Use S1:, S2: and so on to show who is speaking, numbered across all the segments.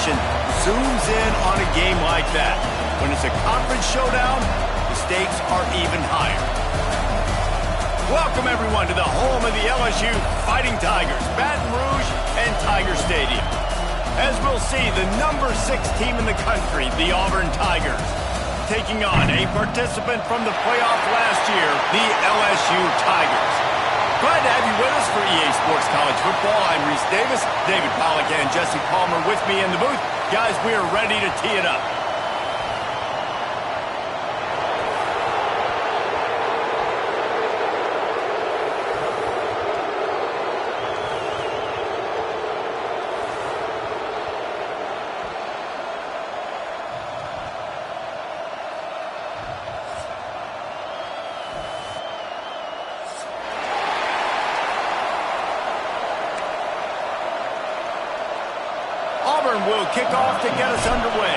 S1: competition zooms in on a game like that. When it's a conference showdown, the stakes are even higher. Welcome, everyone, to the home of the LSU Fighting Tigers, Baton Rouge and Tiger Stadium. As we'll see, the number 6 team in the country, the Auburn Tigers, taking on a participant from the playoff last year, the LSU Tigers. Glad to have you with us for EA Sports College Football. I'm Reese Davis, David Pollack and Jesse Palmer with me in the booth. Guys, we are ready to tee it up. Auburn will kick off to get us underway.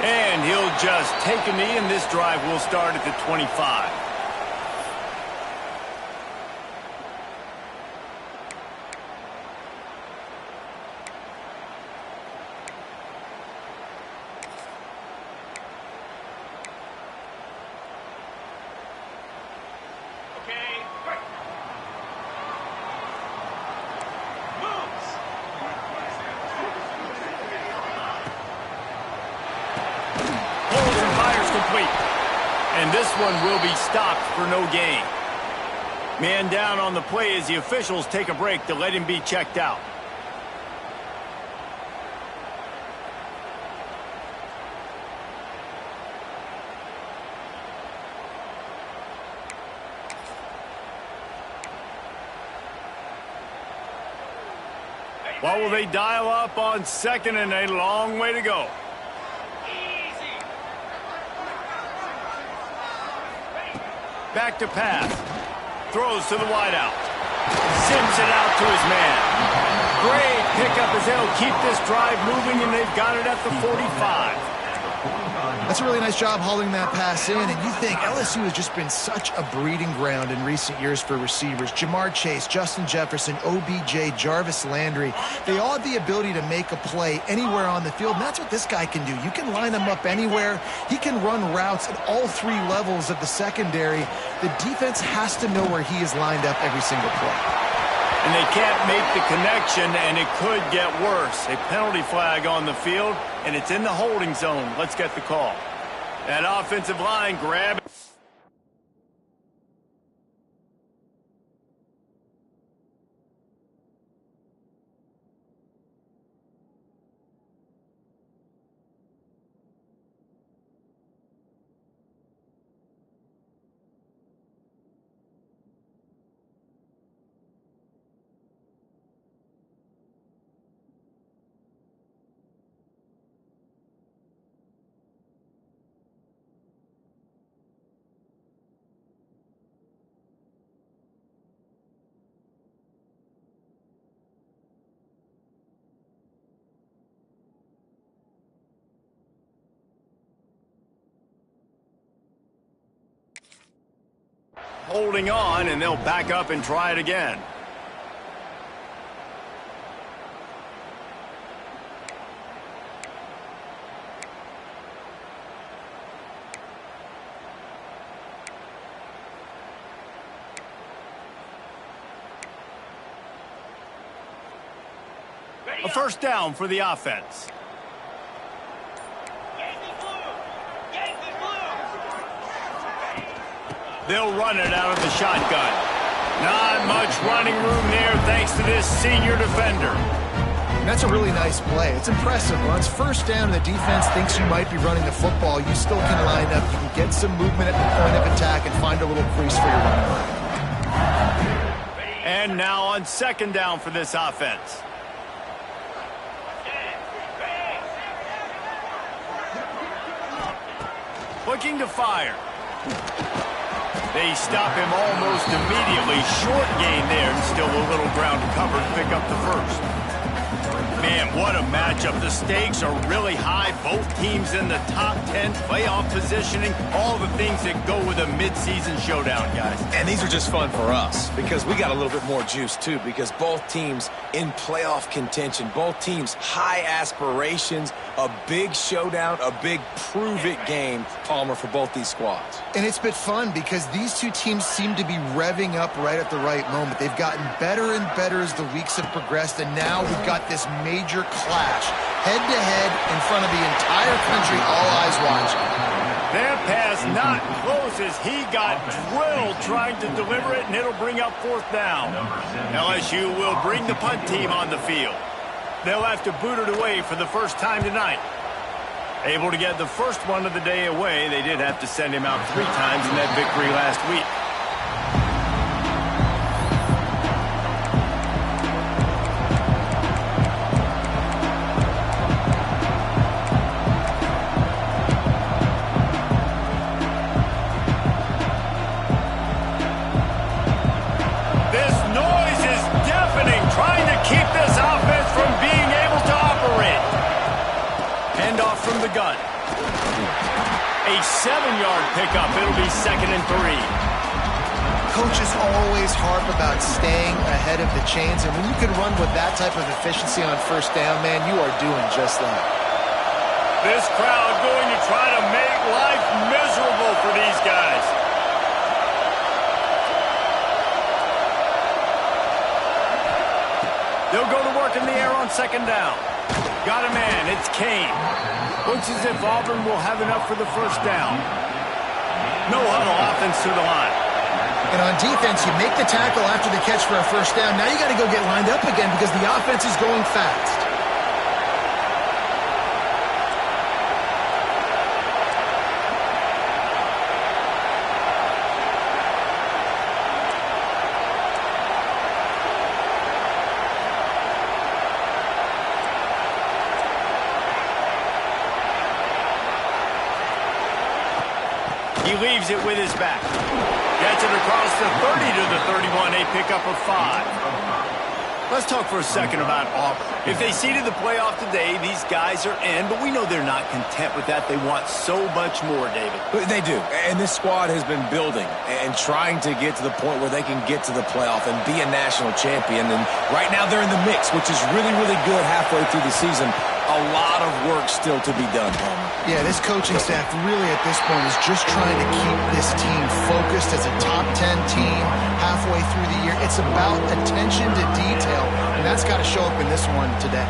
S1: And he'll just take a knee, and this drive will start at the 25. And this one will be stopped for no gain. Man down on the play as the officials take a break to let him be checked out. What will they dial up on second and a long way to go? Back to pass. Throws to the wideout. Sims it out to his man. Great pickup as they'll keep this drive moving, and they've got it at the 45.
S2: That's a really nice job holding that pass in, and you think LSU has just been such a breeding ground in recent years for receivers. Jamar Chase, Justin Jefferson, OBJ, Jarvis Landry, they all have the ability to make a play anywhere on the field, and that's what this guy can do. You can line him up anywhere. He can run routes at all 3 levels of the secondary. The defense has to know where he is lined up every single play.
S1: And they can't make the connection, and it could get worse. A penalty flag on the field, and it's in the holding zone. Let's get the call. That offensive line grab. Holding on, and they'll back up and try it again. A first down for the offense. They'll run it out of the shotgun. Not much running room there thanks to this senior defender.
S2: And that's a really nice play. It's impressive. When it's first down and the defense thinks you might be running the football, you still can line up. You can get some movement at the point of attack and find a little crease for your running back.
S1: And now on second down for this offense. Looking to fire. They stop him almost immediately. Short gain there, and still a little ground to cover to pick up the first. Man, what a matchup. The stakes are really high. Both teams in the top 10, playoff positioning, all the things that go with a midseason showdown, guys.
S3: And these are just fun for us because we got a little bit more juice, too, because both teams in playoff contention, both teams high aspirations, a big showdown, a big prove-it game, Palmer, for both these squads.
S2: And it's been fun because these two teams seem to be revving up right at the right moment. They've gotten better and better as the weeks have progressed, and now we've got this major clash, head-to-head in front of the entire country, all eyes watching.
S1: That pass not close as he got drilled trying to deliver it, and it'll bring up 4th down. LSU will bring the punt team on the field. They'll have to boot it away for the first time tonight. Able to get the first one of the day away. They did have to send him out 3 times in that victory last week. Gun. A 7-yard pickup. It'll be 2nd and 3.
S2: Coaches always harp about staying ahead of the chains, and when you can run with that type of efficiency on 1st down, man, you are doing just that.
S1: This crowd going to try to make life miserable for these guys. They'll go to work in the air on 2nd down. Got a man. It's Kane. Looks as if Auburn will have enough for the 1st down. No huddle, offense to the line.
S2: And on defense, you make the tackle after the catch for a 1st down. Now you got to go get lined up again because the offense is going fast.
S1: He leaves it with his back. Gets it across the 30 to the 31, a pickup of 5. Let's talk for a second about Auburn. If they seeded the playoff today, these guys are in, but we know they're not content with that. They want so much more, David.
S3: They do, and this squad has been building and trying to get to the point where they can get to the playoff and be a national champion. And right now they're in the mix, which is really, really good halfway through the season. A lot of work still to be done, Palmer.
S2: Yeah, this coaching staff really at this point is just trying to keep this team focused as a top 10 team halfway through the year. It's about attention to detail, and that's got to show up in this one today.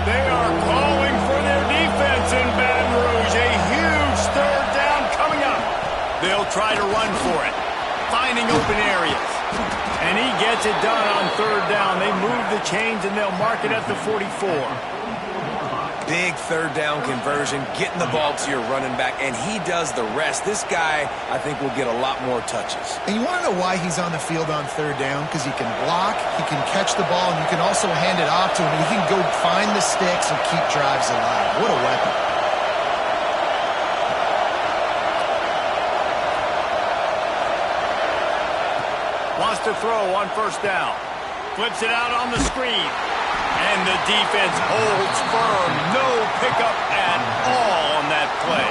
S1: They are calling for their defense in Baton Rouge. A huge 3rd down coming up. They'll try to run for it, finding open areas. And he gets it done on 3rd down. They move the chains, and they'll mark it at the 44.
S3: Big 3rd down conversion, getting the ball to your running back, and he does the rest. This guy, I think, will get a lot more touches.
S2: And you want to know why he's on the field on 3rd down? Because he can block, he can catch the ball, and you can also hand it off to him. He can go find the sticks and keep drives alive. What a weapon.
S1: Wants to throw on 1st down. Flips it out on the screen. And the defense holds firm. No pickup at all on that play.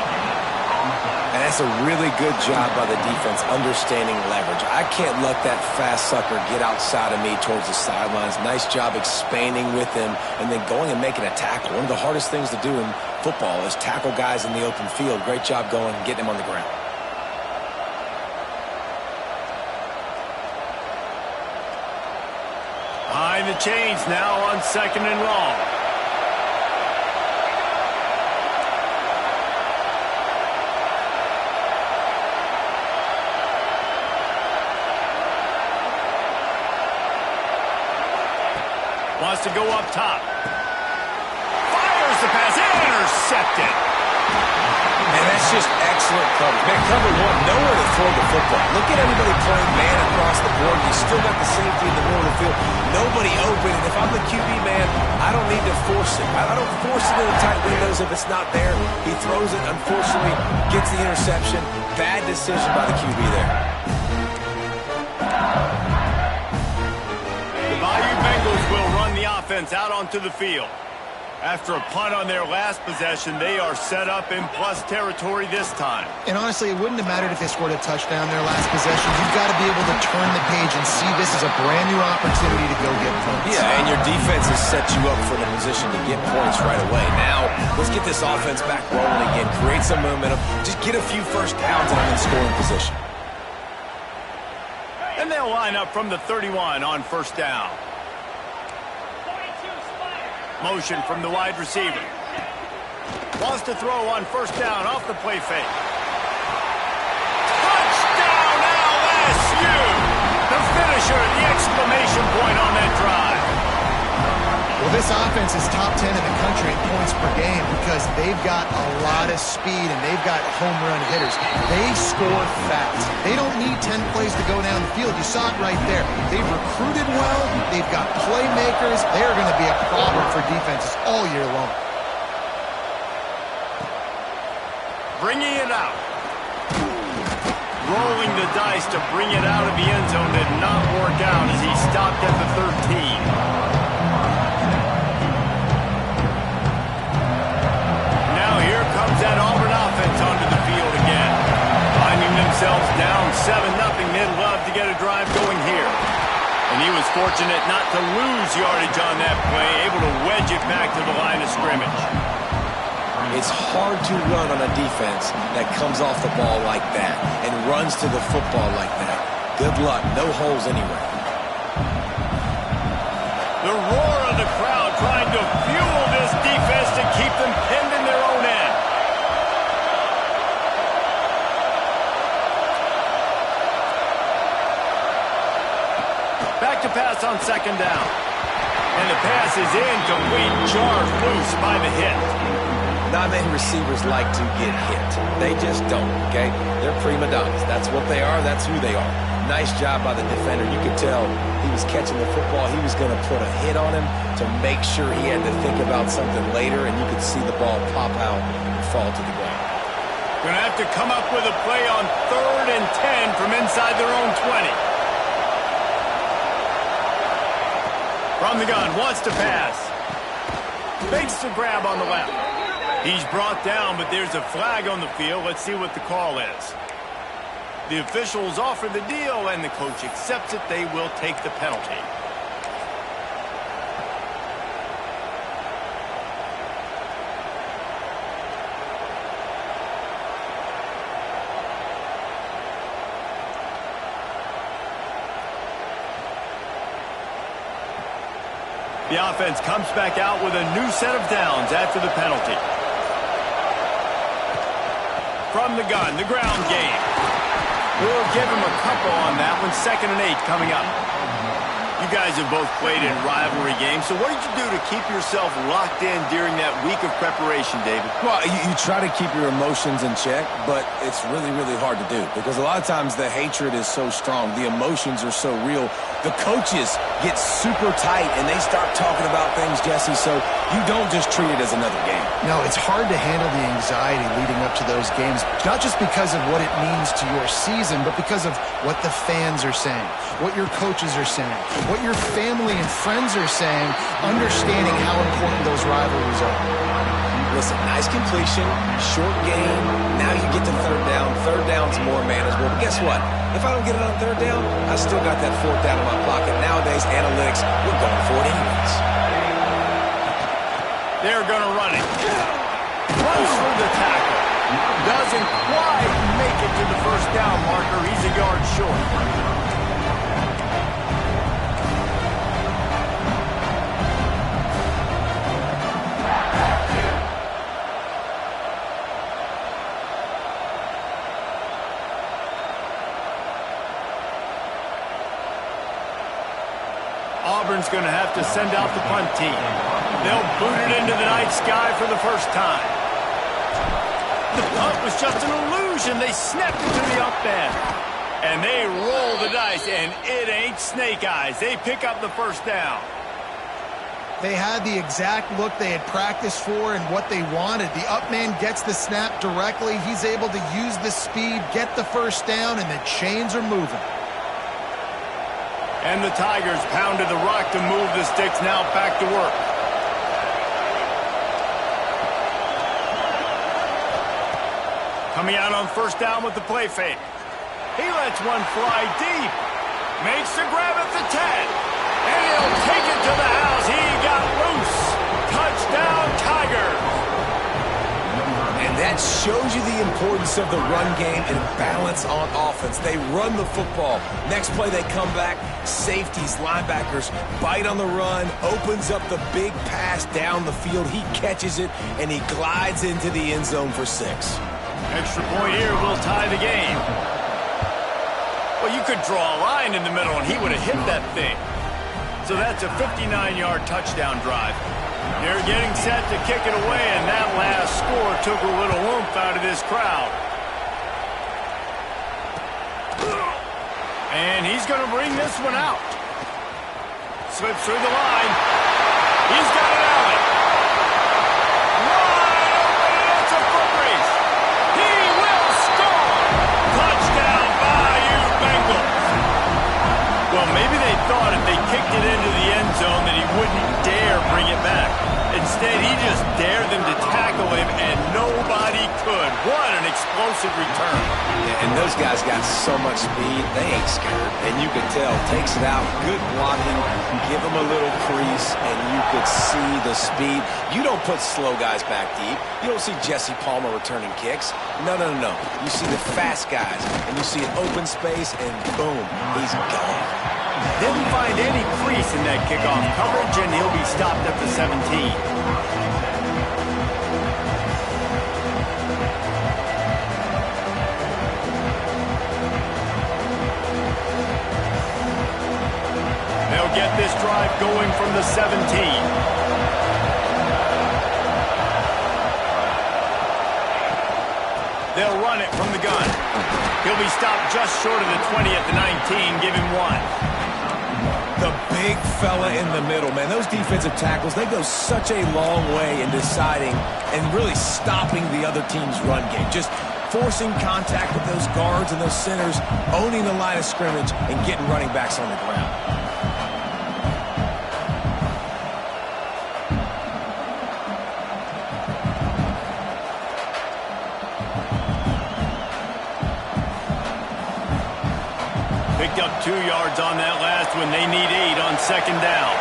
S3: And that's a really good job by the defense understanding leverage. I can't let that fast sucker get outside of me towards the sidelines. Nice job expanding with him and then going and making a tackle. One of the hardest things to do in football is tackle guys in the open field. Great job going and getting him on the ground.
S1: Behind the chains now on 2nd and long. Wants to go up top. Fires the pass. Intercepted.
S3: And that's just excellent coverage. Man, cover one, nowhere to throw the football. Look at everybody playing man across the board. You still got the safety in the middle of the field. Nobody open. And if I'm the QB, man, I don't need to force it. I don't force it in the tight windows if it's not there. He throws it, unfortunately, gets the interception. Bad decision by the QB there.
S1: offense out onto the field. After a punt on their last possession, they are set up in plus territory this time.
S2: And honestly, it wouldn't have mattered if they scored a touchdown their last possession. You've got to be able to turn the page and see this as a brand new opportunity to go get points.
S3: Yeah, and your defense has set you up for the position to get points right away. Now, let's get this offense back rolling again, create some momentum, just get a few first downs and in scoring position.
S1: And they'll line up from the 31 on first down. Motion from the wide receiver. Wants to throw on first down off the play fake. Touchdown LSU! The finisher, the exclamation point on that drive.
S2: Well, this offense is top 10 in the country in points per game because they've got a lot of speed and they've got home run hitters. They score fast. They don't need 10 plays to go down the field. You saw it right there. They've recruited well. They've got playmakers. They're going to be a problem for defenses all year long.
S1: Bringing it out. Rolling the dice to bring it out of the end zone did not work out as he stopped at the 13. That Auburn offense onto the field again. Finding themselves down 7-0, they'd love to get a drive going here. And he was fortunate not to lose yardage on that play, able to wedge it back to the line of scrimmage.
S3: It's hard to run on a defense that comes off the ball like that and runs to the football like that. Good luck. No holes anywhere.
S1: The roar of the crowd trying to fuel this defense to keep them pinned in their own end. Back to pass on second down. And the pass is incomplete, jarred loose by the hit.
S3: Not many receivers like to get hit. They just don't, okay? They're prima donnas. That's what they are. That's who they are. Nice job by the defender. You could tell he was catching the football. He was going to put a hit on him to make sure he had to think about something later, and you could see the ball pop out and fall to the ground.
S1: Going to have to come up with a play on 3rd and 10 from inside their own 20. From the gun, wants to pass. Fakes the grab on the left. He's brought down, but there's a flag on the field. Let's see what the call is. The officials offer the deal, and the coach accepts it. They will take the penalty. The offense comes back out with a new set of downs after the penalty. From the gun, the ground game. We'll give him a couple on that one. 2nd and 8 coming up. You guys have both played in rivalry games, so what did you do to keep yourself locked in during that week of preparation, David?
S3: Well, you try to keep your emotions in check, but it's really, really hard to do because a lot of times the hatred is so strong. The emotions are so real. The coaches get super tight, and they start talking about things, Jesse, so you don't just treat it as another game.
S2: No, it's hard to handle the anxiety leading up to those games, not just because of what it means to your season, but because of what the fans are saying, what your coaches are saying, what your family and friends are saying, understanding how important those rivalries are.
S3: Listen, nice completion, short game. Now you get to 3rd down. 3rd down's more manageable. But guess what? If I don't get it on 3rd down, I still got that 4th down in my pocket. Nowadays, analytics, we're going for it anyways.
S1: They're going to run it. Runs through the tackle. Doesn't quite make it to the first down marker. He's a yard short. Auburn's going to have to send out the punt team. They'll boot it into the night sky for the first time. The punt was just an illusion. They snapped it to the up end. And they roll the dice, and it ain't snake eyes. They pick up the first down.
S2: They had the exact look they had practiced for and what they wanted. The up man gets the snap directly. He's able to use the speed, get the first down, and the chains are moving.
S1: And the Tigers pounded the rock to move the sticks, now back to work. Coming out on first down with the play fake. He lets one fly deep. Makes the grab at the 10. And he'll take it to the house. He got loose. Touchdown, Tigers.
S3: And that shows you the importance of the run game and balance on offense. They run the football. Next play, they come back. Safeties, linebackers, bite on the run, opens up the big pass down the field. He catches it, and he glides into the end zone for 6.
S1: Extra point here will tie the game. Well, you could draw a line in the middle, and he would have hit that thing. So that's a 59-yard touchdown drive. They're getting set to kick it away, and that last score took a little oomph out of this crowd. And he's going to bring this one out. Slips through the line. He's got it out. Wide open, and it's a foot race. He will score. Touchdown, Bayou Bengals. Well, maybe they thought if they kicked it into the end zone that he wouldn't dare bring it back. Instead, he just dared them to tackle him, and nobody could. What an explosive return.
S3: Yeah, and those guys got so much speed, they ain't scared. And you could tell, takes it out, good blocking, give him a little crease, and you could see the speed. You don't put slow guys back deep. You don't see Jesse Palmer returning kicks. No. You see the fast guys, and you see an open space, and boom, he's gone.
S1: Didn't find any crease in that kickoff coverage, and he'll be stopped at the 17. They'll get this drive going from the 17. They'll run it from the gun. He'll be stopped just short of the 20 at the 19, give him 1.
S3: The big fella in the middle, man. Those defensive tackles, they go such a long way in deciding and really stopping the other team's run game. Just forcing contact with those guards and those centers, owning the line of scrimmage, and getting running backs on the ground.
S1: Picked up 2 yards on that last one. They need 8 on second down.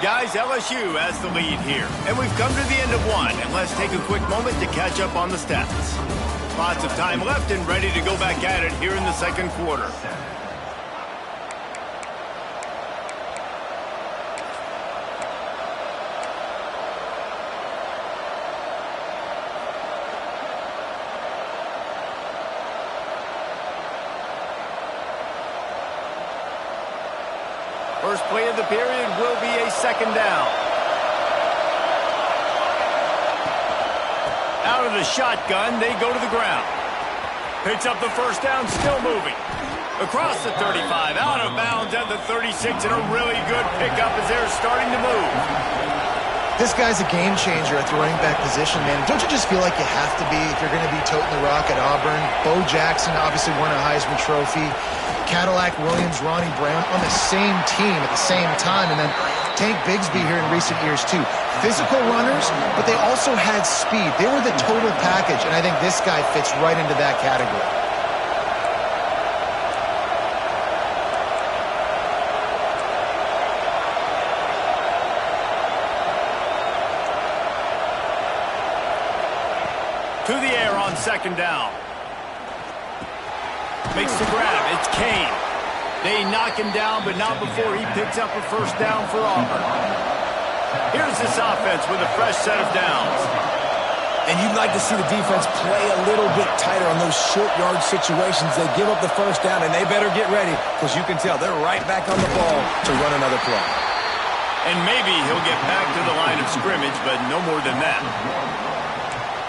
S1: Guys, LSU has the lead here. And we've come to the end of one. And let's take a quick moment to catch up on the stats. Lots of time left and ready to go back at it here in the second quarter. First play of the period will be a second down. Out of the shotgun, they go to the ground. Picks up the first down, still moving. Across the 35, out of bounds at the 36, and a really good pickup as they're starting to move.
S2: This guy's a game changer at the running back position, man. Don't you just feel like you have to be if you're going to be toting the rock at Auburn? Bo Jackson obviously won a Heisman Trophy. Cadillac Williams, Ronnie Brown on the same team at the same time. And then Tank Bigsby here in recent years, too. Physical runners, but they also had speed. They were the total package, and I think this guy fits right into that category.
S1: To the air on second down. Makes the grab. It's Kane. They knock him down, but not before he picks up a first down for Auburn. Here's this offense with a fresh set of downs.
S3: And you'd like to see the defense play a little bit tighter on those short yard situations. They give up the first down, and they better get ready because you can tell they're right back on the ball to run another play.
S1: And maybe he'll get back to the line of scrimmage, but no more than that.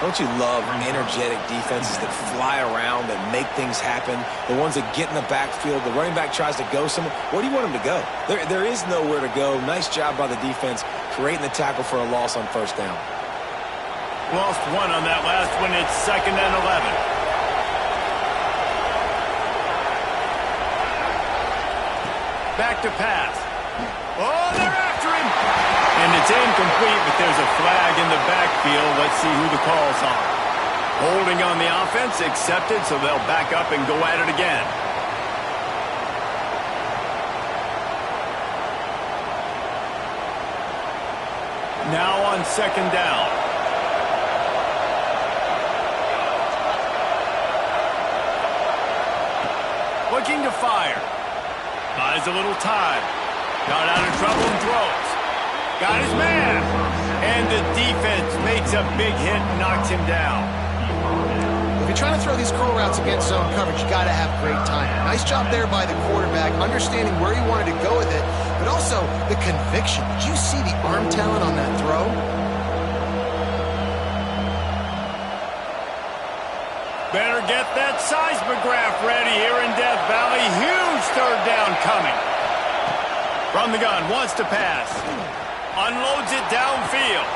S3: Don't you love energetic defenses that fly around, that make things happen? The ones that get in the backfield, the running back tries to go somewhere. Where do you want him to go? There is nowhere to go. Nice job by the defense creating the tackle for a loss on first down.
S1: Lost one on that last one. It's 2nd and 11. Back to pass. Oh, they're after him. And it's incomplete, but there's a flag in the backfield. Let's see who the call's on. Holding on the offense, accepted, so they'll back up and go at it again. Now on 2nd down. Looking to fire. Buys a little time. Got out of trouble and throws. Got his man. And the defense makes a big hit and knocks him down.
S2: If you're trying to throw these curl routes against zone coverage, you got to have great timing. Nice job there by the quarterback, understanding where he wanted to go with it, but also the conviction. Did you see the arm talent on that throw?
S1: Better get that seismograph ready here in Death Valley. Huge 3rd down coming. From the gun, wants to pass. Unloads it downfield.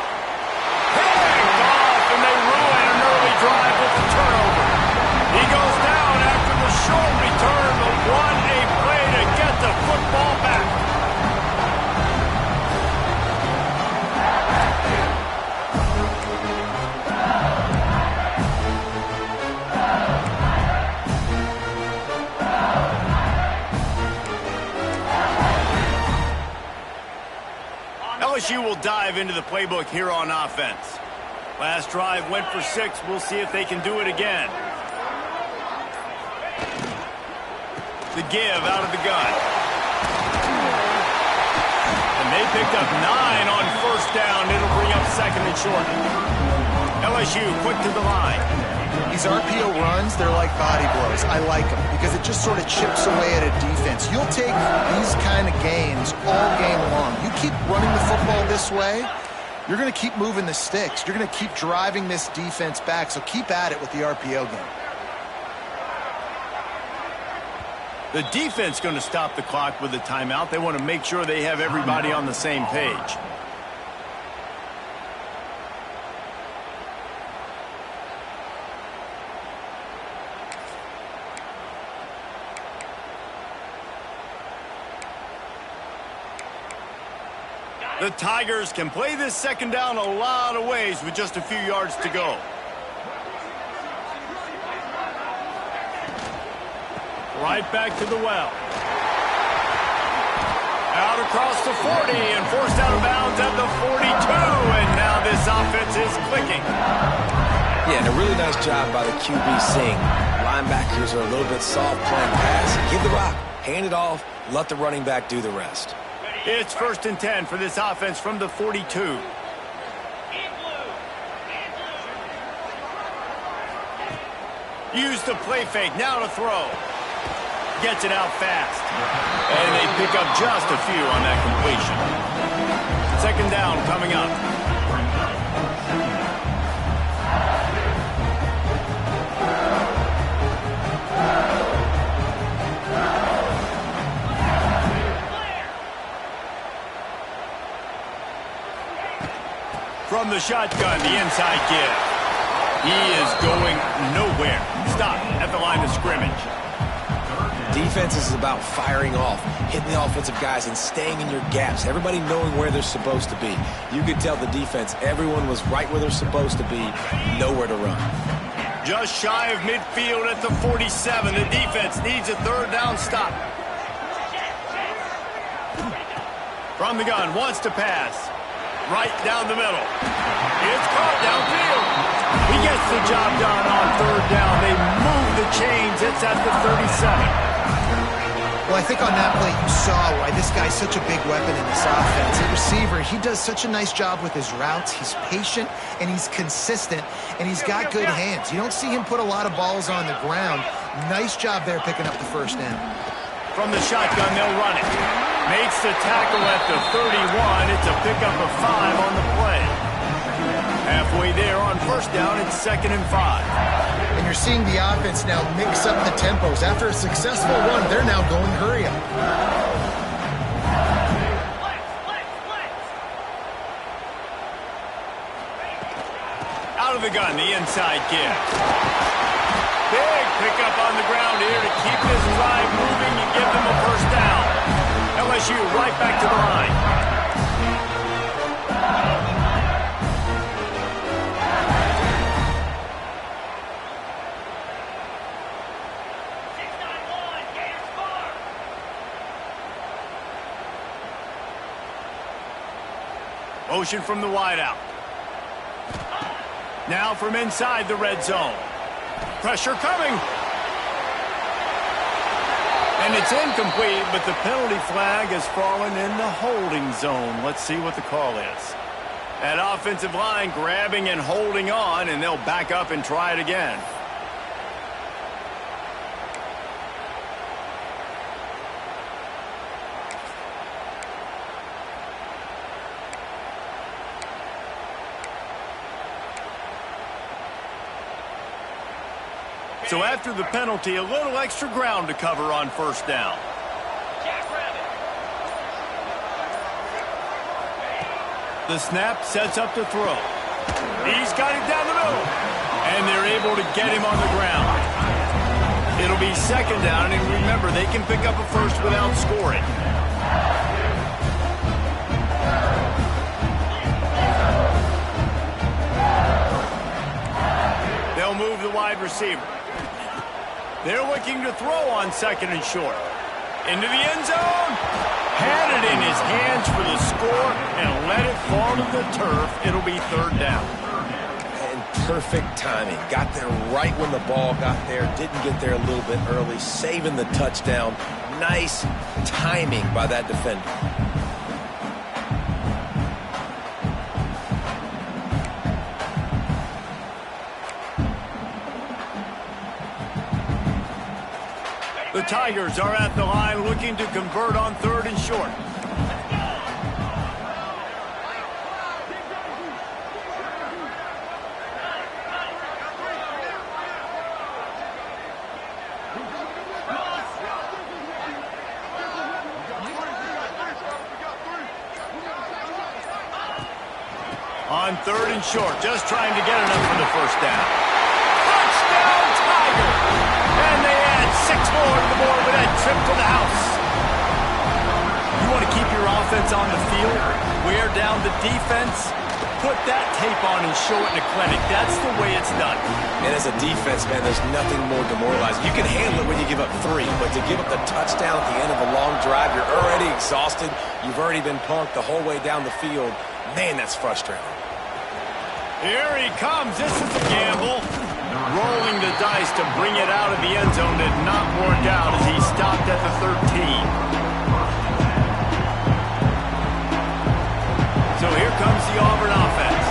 S1: Picked off, and they ruin an early drive with the turnover. He goes down after the short return, but what a play to get the football back. LSU will dive into the playbook here on offense. Last drive went for 6. We'll see if they can do it again. The give out of the gun. And they picked up 9 on 1st down. It'll bring up 2nd and short. LSU quick to the line.
S2: These RPO runs, they're like body blows. I like them because it just sort of chips away at a defense. You'll take these kind of gains all game long. You keep running the football this way, you're going to keep moving the sticks. You're going to keep driving this defense back, so keep at it with the RPO game.
S1: The defense going to stop the clock with a timeout. They want to make sure they have everybody on the same page. The Tigers can play this 2nd down a lot of ways with just a few yards to go. Right back to the well. Out across the 40 and forced out of bounds at the 42. And now this offense is clicking.
S3: Yeah, and a really nice job by the QB seeing linebackers are a little bit soft playing pass. Give the rock, hand it off, let the running back do the rest.
S1: It's 1st and 10 for this offense from the 42. Use the play fake, now to throw. Gets it out fast. And they pick up just a few on that completion. 2nd down coming up. From the shotgun, the inside give. He is going nowhere. Stop at the line of scrimmage.
S3: Defense is about firing off, hitting the offensive guys, and staying in your gaps. Everybody knowing where they're supposed to be. You could tell the defense, everyone was right where they're supposed to be, nowhere to run.
S1: Just shy of midfield at the 47. The defense needs a 3rd down stop. From the gun, wants to pass. Right down the middle. It's caught downfield. He gets the job done on 3rd down. They move the chains. It's at the 37.
S2: Well, I think on that play you saw why this guy's such a big weapon in this offense. The receiver, he does such a nice job with his routes. He's patient, and he's consistent, and he's got good hands. You don't see him put a lot of balls on the ground. Nice job there picking up the 1st down.
S1: From the shotgun, they'll run it. Makes the tackle at the 31. It's a pickup of 5 on the play. Halfway there on first down, it's 2nd and 5.
S2: And you're seeing the offense now mix up the tempos. After a successful run, they're now going hurry up.
S1: Out of the gun, the inside give. Big pickup on the ground here to keep this drive moving and give them a first down. LSU right back to the line. Motion from the wideout. Now from inside the red zone. Pressure coming. And it's incomplete, but the penalty flag has fallen in the holding zone. Let's see what the call is. That offensive line grabbing and holding on, and they'll back up and try it again. So after the penalty, a little extra ground to cover on first down. The snap sets up to throw. He's got it down the middle. And they're able to get him on the ground. It'll be 2nd down, and remember, they can pick up a first without scoring. They'll move the wide receiver. They're looking to throw on 2nd and short. Into the end zone. Had it in his hands for the score and let it fall to the turf. It'll be 3rd down.
S3: And perfect timing. Got there right when the ball got there. Didn't get there a little bit early. Saving the touchdown. Nice timing by that defender.
S1: The Tigers are at the line looking to convert on 3rd and short. On 3rd and short, just trying to get enough for the first down. Touchdown, Tigers! And they add 6 more to the board with that trip to the house. You want to keep your offense on the field, wear down the defense, put that tape on and show it in a clinic. That's the way it's done.
S3: And as a defense, man, there's nothing more demoralizing. You can handle it when you give up 3, but to give up the touchdown at the end of a long drive, you're already exhausted. You've already been punked the whole way down the field. Man, that's frustrating.
S1: Here he comes. This is a gamble. Rolling the dice to bring it out of the end zone did not work out as he stopped at the 13. So here comes the Auburn offense.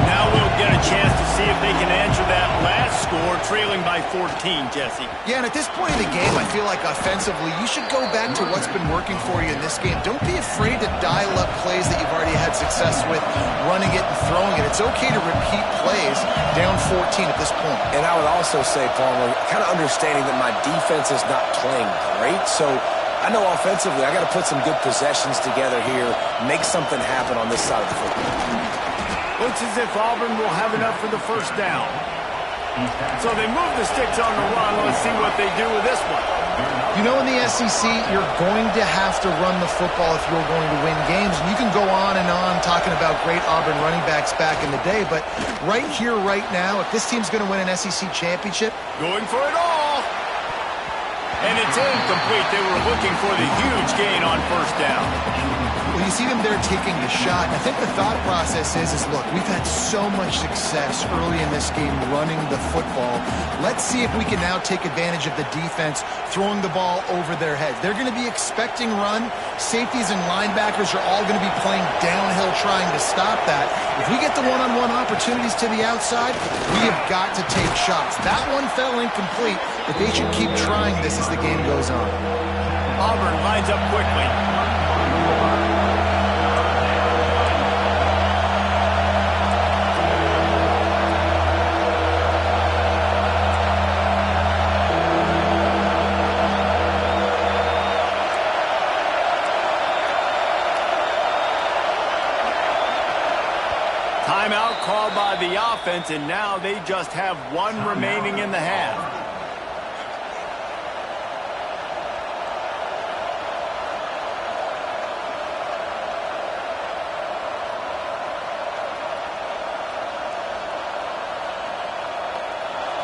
S1: Now we'll get a chance to see if they can answer that last score, trailing by 14, Jesse.
S2: Yeah, and at this point in the game, I feel like offensively, you should go back to what's been working for you in this game. Don't be afraid to dial up plays that you've already had success with, running it and throwing it. It's okay to repeat plays down 14 at this point.
S3: And I would also say, Palmer, kind of understanding that my defense is not playing great, so I know offensively I got to put some good possessions together here, make something happen on this side of the football.
S1: Looks as if Auburn will have enough for the first down. So they move the sticks on the run. Let's see what they do with this one.
S2: You know, in the SEC, you're going to have to run the football if you're going to win games. And you can go on and on talking about great Auburn running backs back in the day, but right here, right now, if this team's going to win an SEC championship,
S1: going for it all. And it's incomplete. They were looking for the huge gain on first down.
S2: Well, you see them there taking the shot. And I think the thought process is look, we've had so much success early in this game running the football. Let's see if we can now take advantage of the defense throwing the ball over their heads. They're going to be expecting run. Safeties and linebackers are all going to be playing downhill trying to stop that. If we get the one-on-one opportunities to the outside, we have got to take shots. That one fell incomplete, but they should keep trying this as the game goes on.
S1: Auburn lines up quickly. called by the offense, and now they just have one remaining in the half.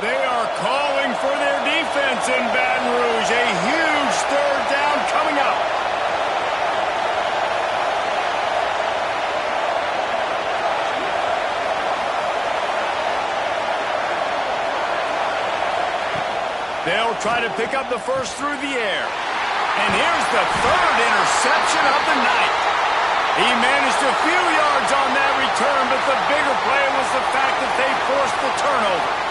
S1: They are calling for their defense in Baton Rouge. A huge third down coming up. They'll try to pick up the first through the air. And here's the third interception of the night. He managed a few yards on that return, but the bigger play was the fact that they forced the turnover.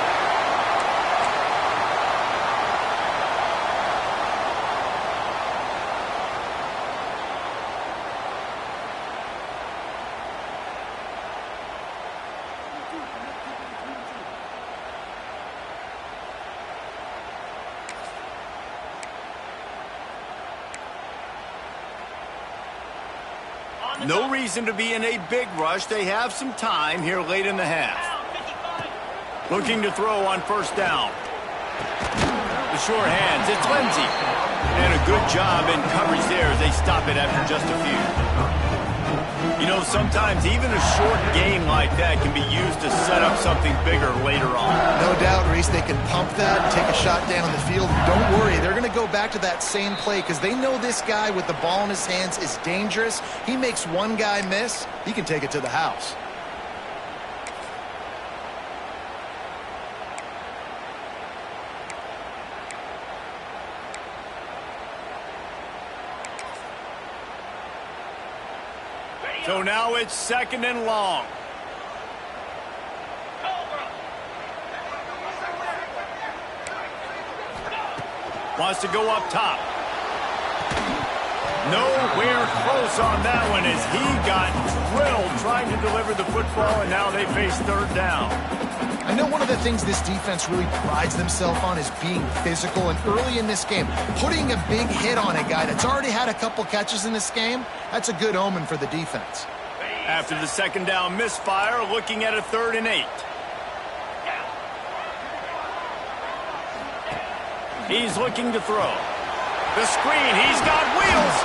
S1: No reason to be in a big rush. They have some time here late in the half. Looking to throw on first down. The short hands, it's Lindsey. And a good job in coverage there as they stop it after just a few. You know, sometimes even a short game like that can be used to set up something bigger later on.
S2: No doubt, Reese, they can pump that and take a shot down the field. Don't worry, they're going to go back to that same play because they know this guy with the ball in his hands is dangerous. He makes one guy miss, he can take it to the house.
S1: So now it's second and long. Wants to go up top. Nowhere close on that one as he got drilled trying to deliver the football, and now they face third down.
S2: I know one of the things this defense really prides themselves on is being physical, and early in this game, putting a big hit on a guy that's already had a couple catches in this game, that's a good omen for the defense.
S1: After the second down misfire, looking at a 3rd and 8. He's looking to throw. The screen, he's got wheels.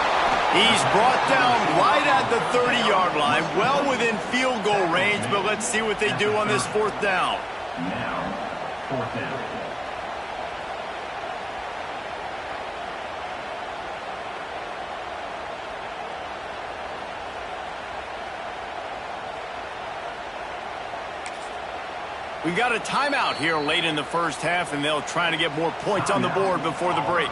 S1: He's brought down right at the 30-yard line, well within field goal range, but let's see what they do on this 4th down.
S4: Now, 4th down.
S1: We've got a timeout here late in the first half, and they'll try to get more points on the board before the break.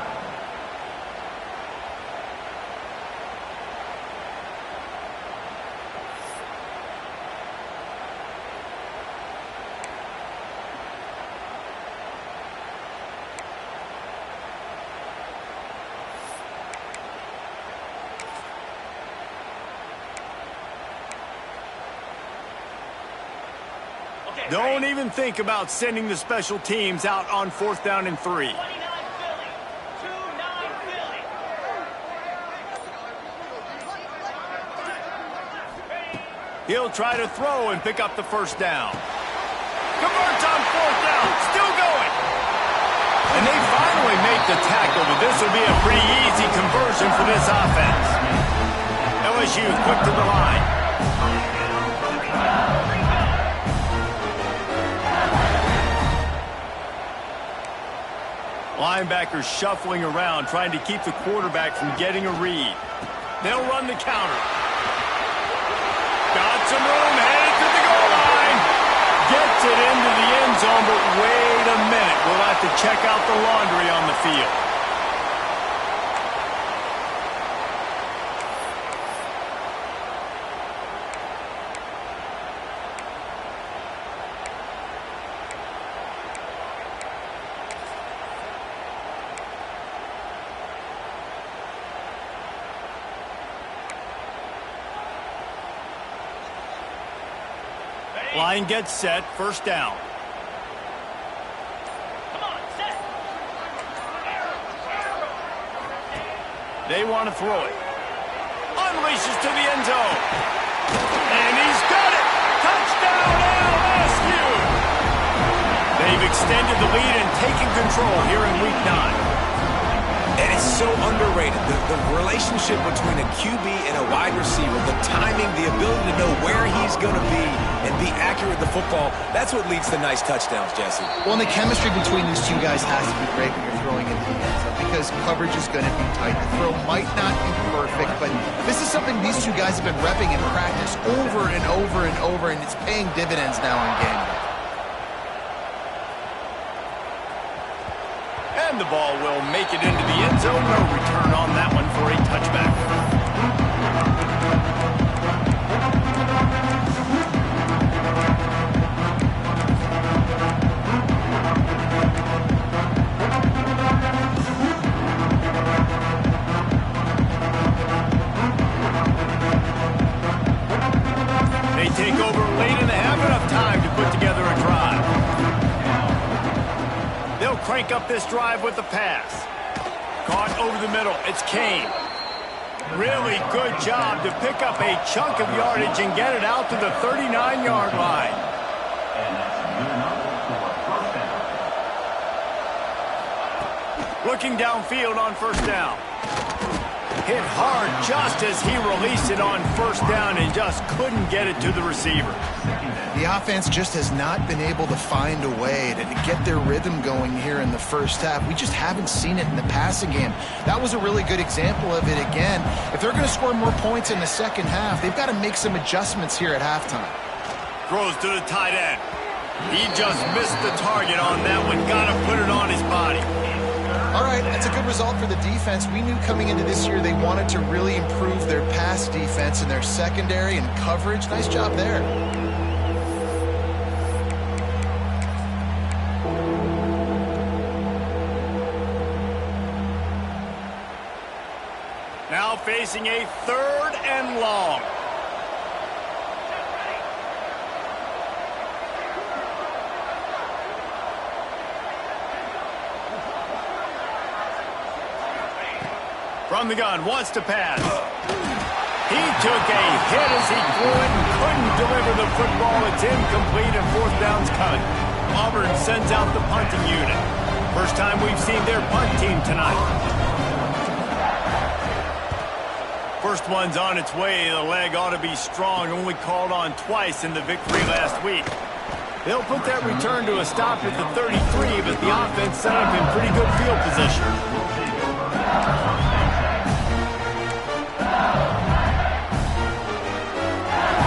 S1: Don't even think about sending the special teams out on 4th down and 3. He'll try to throw and pick up the first down. Converts on 4th down, still going. And they finally make the tackle, but this will be a pretty easy conversion for this offense. LSU quick to the line. Linebackers shuffling around, trying to keep the quarterback from getting a read. They'll run the counter. Got some room, headed to the goal line. Gets it into the end zone, but wait a minute. We'll have to check out the laundry on the field. Line gets set, first down.
S4: Come on, set.
S1: They want to throw it. Unleashes to the end zone. And he's got it. Touchdown, They've extended the lead and taken control here in Week 9.
S3: And it's so underrated. The relationship between a QB and a wide receiver, the timing, the ability to know where he's going to be and be accurate with the football, that's what leads to nice touchdowns, Jesse.
S2: Well, and the chemistry between these two guys has to be great when you're throwing into the end zone because coverage is going to be tight. The throw might not be perfect, but this is something these two guys have been repping in practice over and over and over, and it's paying dividends now in game day.
S1: And the ball will make it into the end zone. No return on that one for a touchback. They take over late in the half, enough time to put together a drive. They'll crank up this drive with the pass. Caught over the middle. It's Kane. Really good job to pick up a chunk of yardage and get it out to the 39-yard line.
S4: And that's good enough for a first down.
S1: Looking downfield on first down. Hit hard just as he released it on first down and just couldn't get it to the receiver.
S2: The offense just has not been able to find a way to get their rhythm going here in the first half. We just haven't seen it in the passing game. That was a really good example of it again. If they're going to score more points in the second half, they've got to make some adjustments here at halftime.
S1: Throws to the tight end. He just missed the target on that one. Got to put it on his body.
S2: All right, that's a good result for the defense. We knew coming into this year they wanted to really improve their pass defense and their secondary and coverage. Nice job there.
S1: Now facing a 3rd and long. From the gun, wants to pass. He took a hit as he threw it and couldn't deliver the football. It's incomplete and 4th down's coming. Auburn sends out the punting unit. First time we've seen their punt team tonight. First one's on its way. The leg ought to be strong. Only called on twice in the victory last week. They'll put that return to a stop at the 33, but the offense set up in pretty good field position.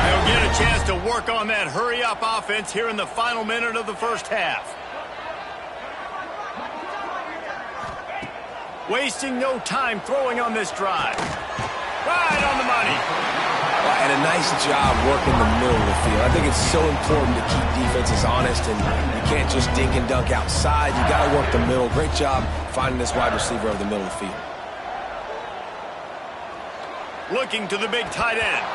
S1: They'll get a chance to work on that hurry-up offense here in the final minute of the first half. Wasting no time throwing on this drive. Right on the money.
S3: And a nice job working the middle of the field. I think it's so important to keep defenses honest, and you can't just dink and dunk outside. You got to work the middle. Great job finding this wide receiver over the middle of the field.
S1: Looking to the big tight end.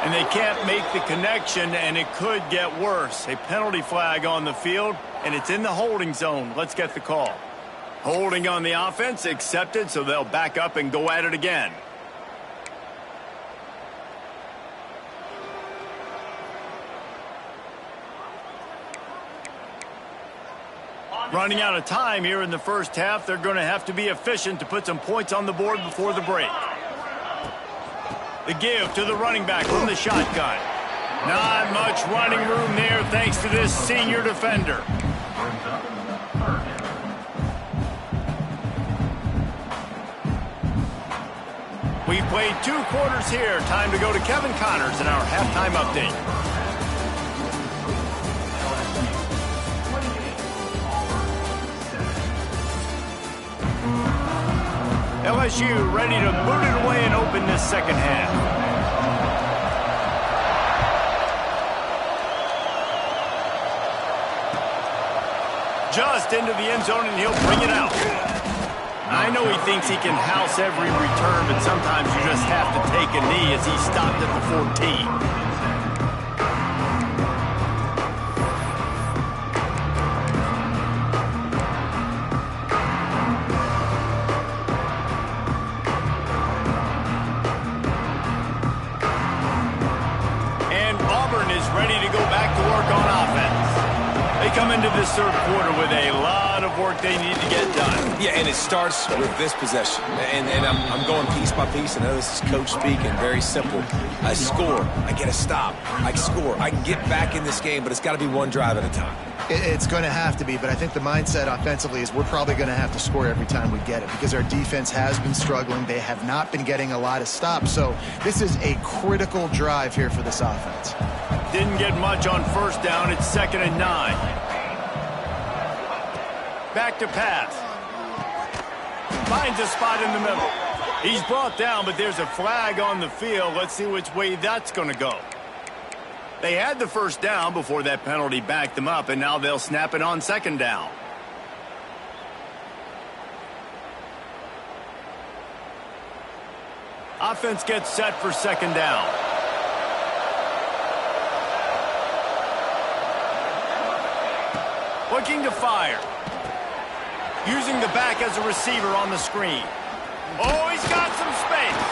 S1: And they can't make the connection, and it could get worse. A penalty flag on the field, and it's in the holding zone. Let's get the call. Holding on the offense, accepted, so they'll back up and go at it again. Running out of time here in the first half. They're going to have to be efficient to put some points on the board before the break. The give to the running back from the shotgun. Not much running room there thanks to this senior defender. We've played 2 quarters here. Time to go to Kevin Connors in our halftime update. LSU ready to boot it away and open this second half. Just into the end zone, and he'll bring it out. I know he thinks he can house every return, but sometimes you just have to take a knee as he stopped at the 14. come into this third quarter with a lot of work they need to get done.
S3: Yeah, and it starts with this possession. And I'm going piece by piece. I know this is coach speaking, very simple. I score, I get a stop. I score, I can get back in this game, but it's got to be one drive at a time.
S2: It's going to have to be, but I think the mindset offensively is we're probably going to have to score every time we get it because our defense has been struggling. They have not been getting a lot of stops, so this is a critical drive here for this offense.
S1: Didn't get much on first down. It's 2nd and 9. Back to pass. Finds a spot in the middle. He's brought down, but there's a flag on the field. Let's see which way that's going to go. They had the first down before that penalty backed them up, and now they'll snap it on 2nd down. Offense gets set for 2nd down. Looking to fire. Using the back as a receiver on the screen. Oh, he's got some space.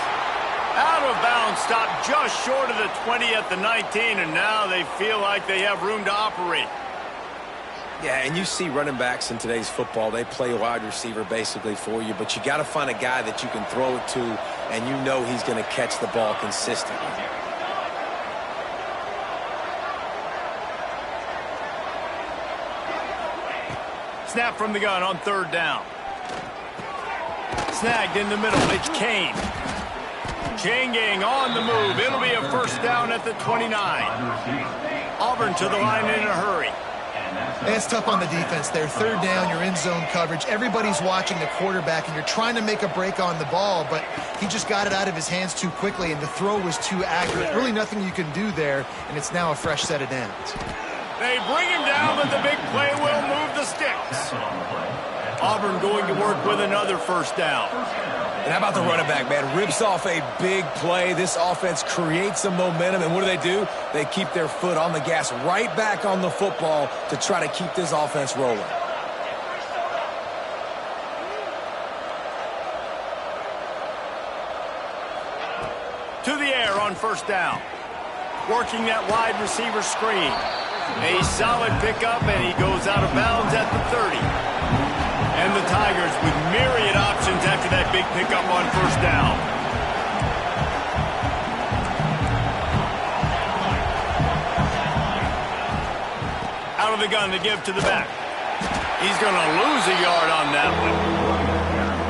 S1: Out of bounds, stopped just short of the 20 at the 19, and now they feel like they have room to operate.
S3: Yeah, and you see running backs in today's football, they play wide receiver basically for you, but you got to find a guy that you can throw it to, and you know he's going to catch the ball consistently.
S1: Snap from the gun on 3rd down. Snagged in the middle. It's Kane. Chain gang on the move. It'll be a first down at the 29. Auburn to the line in a hurry.
S2: It's tough on the defense there. 3rd down, you're in zone coverage. Everybody's watching the quarterback, and you're trying to make a break on the ball, but he just got it out of his hands too quickly, and the throw was too accurate. Really nothing you can do there, and it's now a fresh set of downs.
S1: They bring him down, but the big play will move the sticks. Auburn going to work with another first down.
S3: And how about the running back, man? Rips off a big play. This offense creates some momentum, and what do? They keep their foot on the gas, right back on the football to try to keep this offense rolling.
S1: To the air on first down. Working that wide receiver screen. A solid pickup, and he goes out of bounds at the 30. And the Tigers with myriad options after that big pickup on first down. Out of the gun to give to the back. He's going to lose a yard on that one.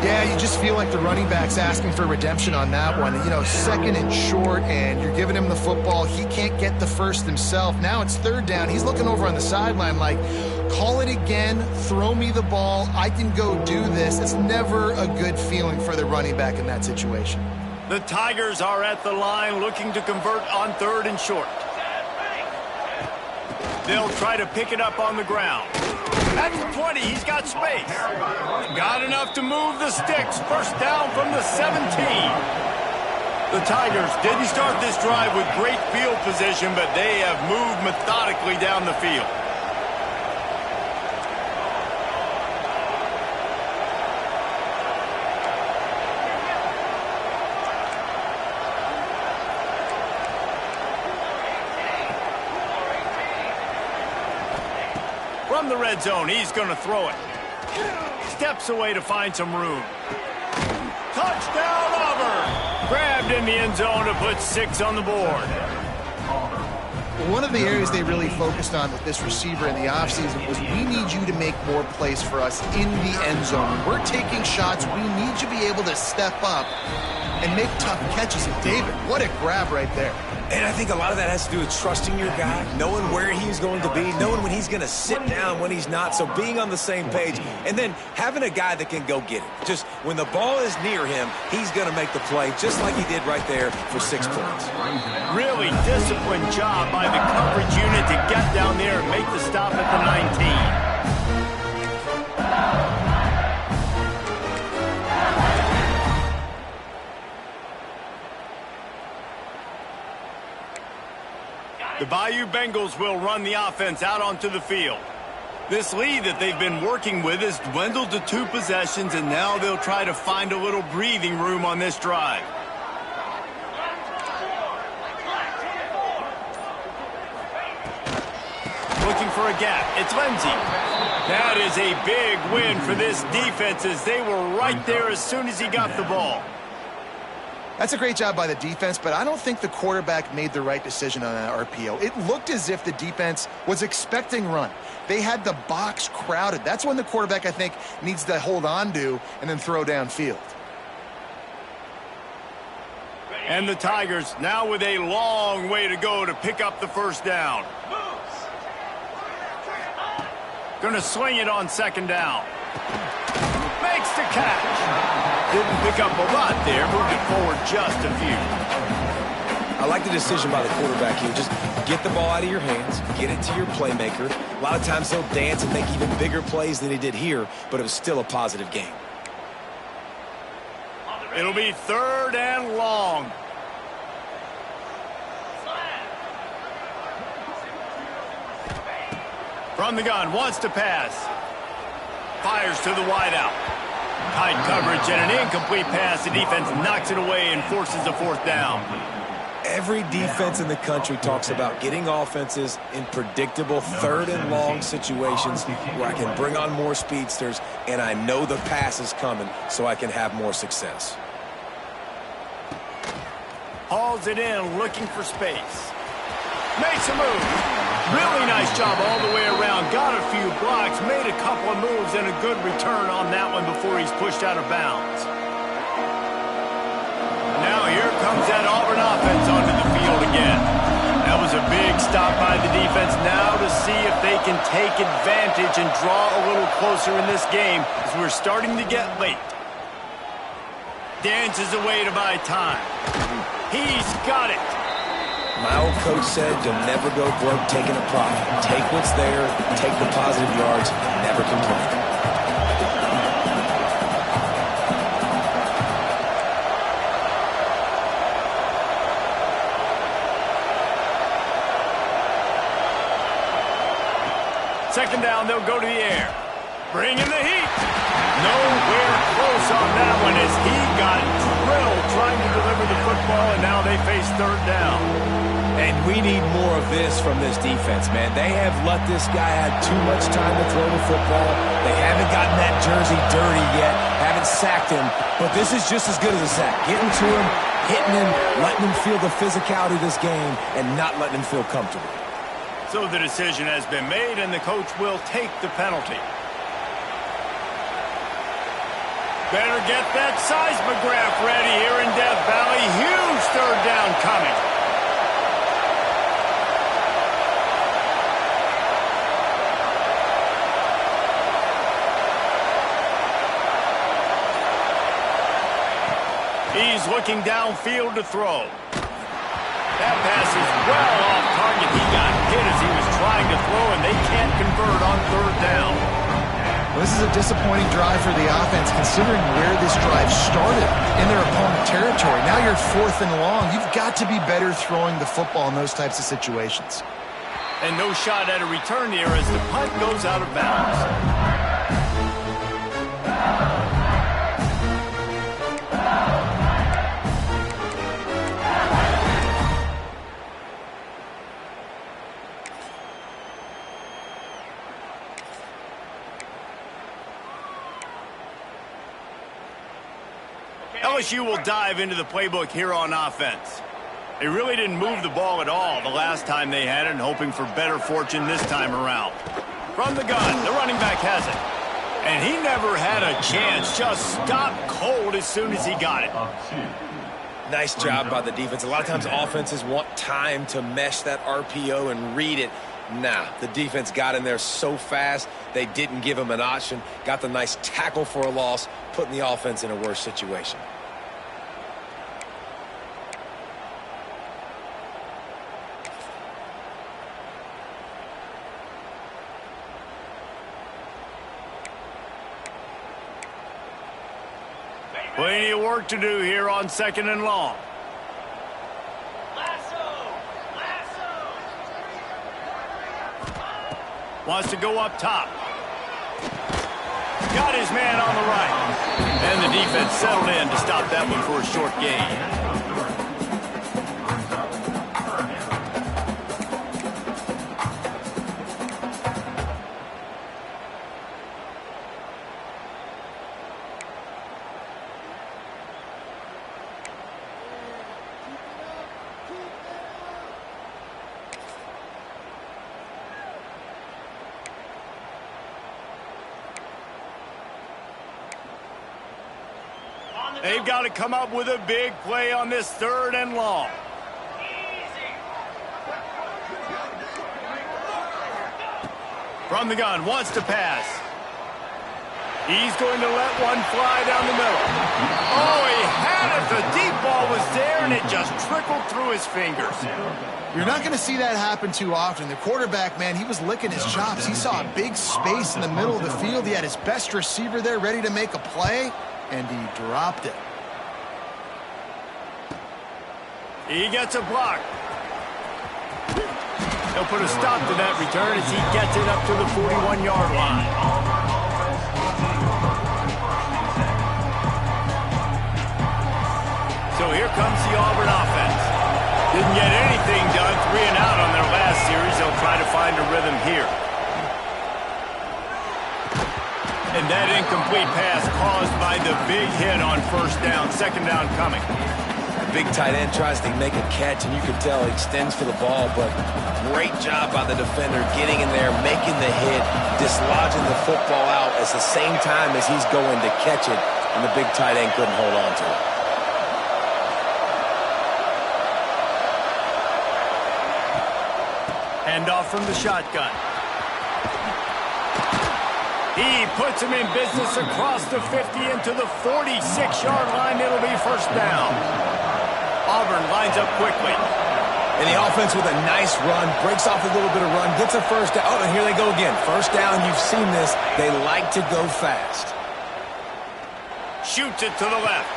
S2: Yeah, you just feel like the running back's asking for redemption on that one. You know, 2nd and short, and you're giving him the football. He can't get the first himself. Now it's 3rd down. He's looking over on the sideline like, call it again, throw me the ball, I can go do this. It's never a good feeling for the running back in that situation.
S1: The Tigers are at the line looking to convert on 3rd and short. They'll try to pick it up on the ground. At the 20, he's got space. Got enough to move the sticks. First down from the 17. The Tigers didn't start this drive with great field position, but they have moved methodically down the field. From the red zone, he's going to throw it. Steps away to find some room. Touchdown, Auburn! Grabbed in the end zone to put 6 on the board.
S2: One of the areas they really focused on with this receiver in the offseason was we need you to make more plays for us in the end zone. When we're taking shots, we need you to be able to step up and make tough catches. And David, what a grab right there.
S3: And I think a lot of that has to do with trusting your guy, knowing where he's going to be, knowing when he's going to sit down, when he's not, so being on the same page, and then having a guy that can go get it. Just when the ball is near him, he's going to make the play, just like he did right there for 6 points.
S1: Really disciplined job by the coverage unit to get down there and make the stop at the 19. The Bayou Bengals will run the offense out onto the field. This lead that they've been working with has dwindled to 2 possessions, and now they'll try to find a little breathing room on this drive. looking for a gap. It's Lindsey. That is a big win for this defense as they were right there as soon as he got the ball.
S2: That's a great job by the defense, but I don't think the quarterback made the right decision on that RPO. It looked as if the defense was expecting run. They had the box crowded. That's when the quarterback, I think, needs to hold on to and then throw downfield.
S1: And the Tigers now with a long way to go to pick up the first down. Gonna swing it on second down. Makes the catch. Didn't pick up a lot there, moved it forward just a few.
S3: I like the decision by the quarterback here. Just get the ball out of your hands, get it to your playmaker. A lot of times he'll dance and make even bigger plays than he did here, but it was still a positive game.
S1: It'll be third and long. From the gun, wants to pass. Fires to the wideout. Tight coverage and an incomplete pass. The defense knocks it away and forces a fourth down.
S3: Every defense in the country talks about getting offenses in predictable third and long situations where I can bring on more speedsters and I know the pass is coming so I can have more success.
S1: Hauls it in, looking for space. Makes a move. Really nice job all the way around. Got a few blocks, made a couple of moves, and a good return on that one before he's pushed out of bounds. Now here comes that Auburn offense onto the field again. That was a big stop by the defense. Now to see if they can take advantage and draw a little closer in this game as we're starting to get late. Dances away to buy time. He's got it.
S3: My old coach said you'll never go broke taking a profit. Take what's there, take the positive yards, never complain.
S1: Second down, they'll go to the air. Bring in the heat. Nowhere close on that one as he got drilled trying to deliver the football, and now they face third down.
S3: And we need more of this from this defense, man. They have let this guy have too much time to throw the football. They haven't gotten that jersey dirty yet, haven't sacked him, but this is just as good as a sack. Getting to him, hitting him, letting him feel the physicality of this game, and not letting him feel comfortable.
S1: So the decision has been made, and the coach will take the penalty. Better get that seismograph ready here in Death Valley. Huge third down coming. He's looking downfield to throw. That pass is well off target. He got hit as he was trying to throw, and they can't convert on third down.
S2: Well, this is a disappointing drive for the offense, considering where this drive started in their opponent territory. Now you're fourth and long. You've got to be better throwing the football in those types of situations.
S1: And no shot at a return here as the punt goes out of bounds. LSU will dive into the playbook here on offense. They really didn't move the ball at all the last time they had it, and hoping for better fortune this time around. From the gun, the running back has it. And he never had a chance, just stopped cold as soon as he got it.
S3: Nice job by the defense. A lot of times offenses want time to mesh that RPO and read it. Nah, the defense got in there so fast, they didn't give him an option. Got the nice tackle for a loss, putting the offense in a worse situation.
S1: Plenty of work to do here on second and long. Wants to go up top. Got his man on the right. And the defense settled in to stop that one for a short gain. They've got to come up with a big play on this 3rd and long. From the gun, wants to pass. He's going to let one fly down the middle. Oh, he had it. The deep ball was there, and it just trickled through his fingers.
S2: You're not going to see that happen too often. The quarterback, man, he was licking his chops. He saw a big space in the middle of the field. He had his best receiver there ready to make a play, and he dropped it.
S1: He gets a block. He'll put a stop to that return as he gets it up to the 41-yard line. So here comes the Auburn offense. Didn't get anything done, 3 and out on their last series. They'll try to find a rhythm here. And that incomplete pass caused by the big hit on 1st down, 2nd down coming.
S3: Big tight end tries to make a catch, and you can tell he extends for the ball, but great job by the defender getting in there, making the hit, dislodging the football out at the same time as he's going to catch it, and the big tight end couldn't hold on to it.
S1: Handoff from the shotgun. He puts him in business across the 50 into the 46-yard line. It'll be 1st down. Auburn lines up quickly.
S3: And the offense with a nice run, breaks off a little bit of run, gets a 1st down. Oh, and here they go again. 1st down, you've seen this. They like to go fast.
S1: Shoots it to the left.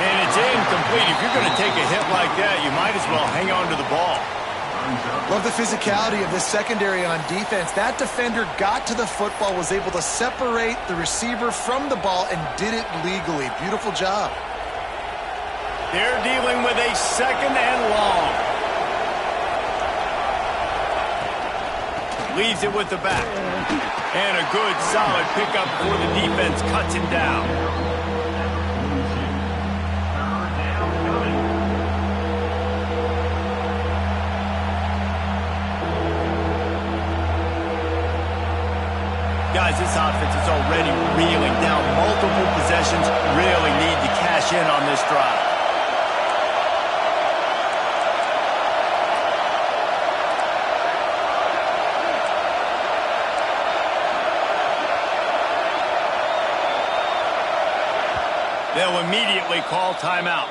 S1: And it's incomplete. If you're going to take a hit like that, you might as well hang on to the ball.
S2: Love the physicality of this secondary on defense. That defender got to the football, was able to separate the receiver from the ball, and did it legally. Beautiful job.
S1: They're dealing with a 2nd and long. Leaves it with the back. And a good, solid pickup for the defense. Cuts him down. Guys, this offense is already reeling down multiple possessions. Really need to cash in on this drive. They'll immediately call timeout.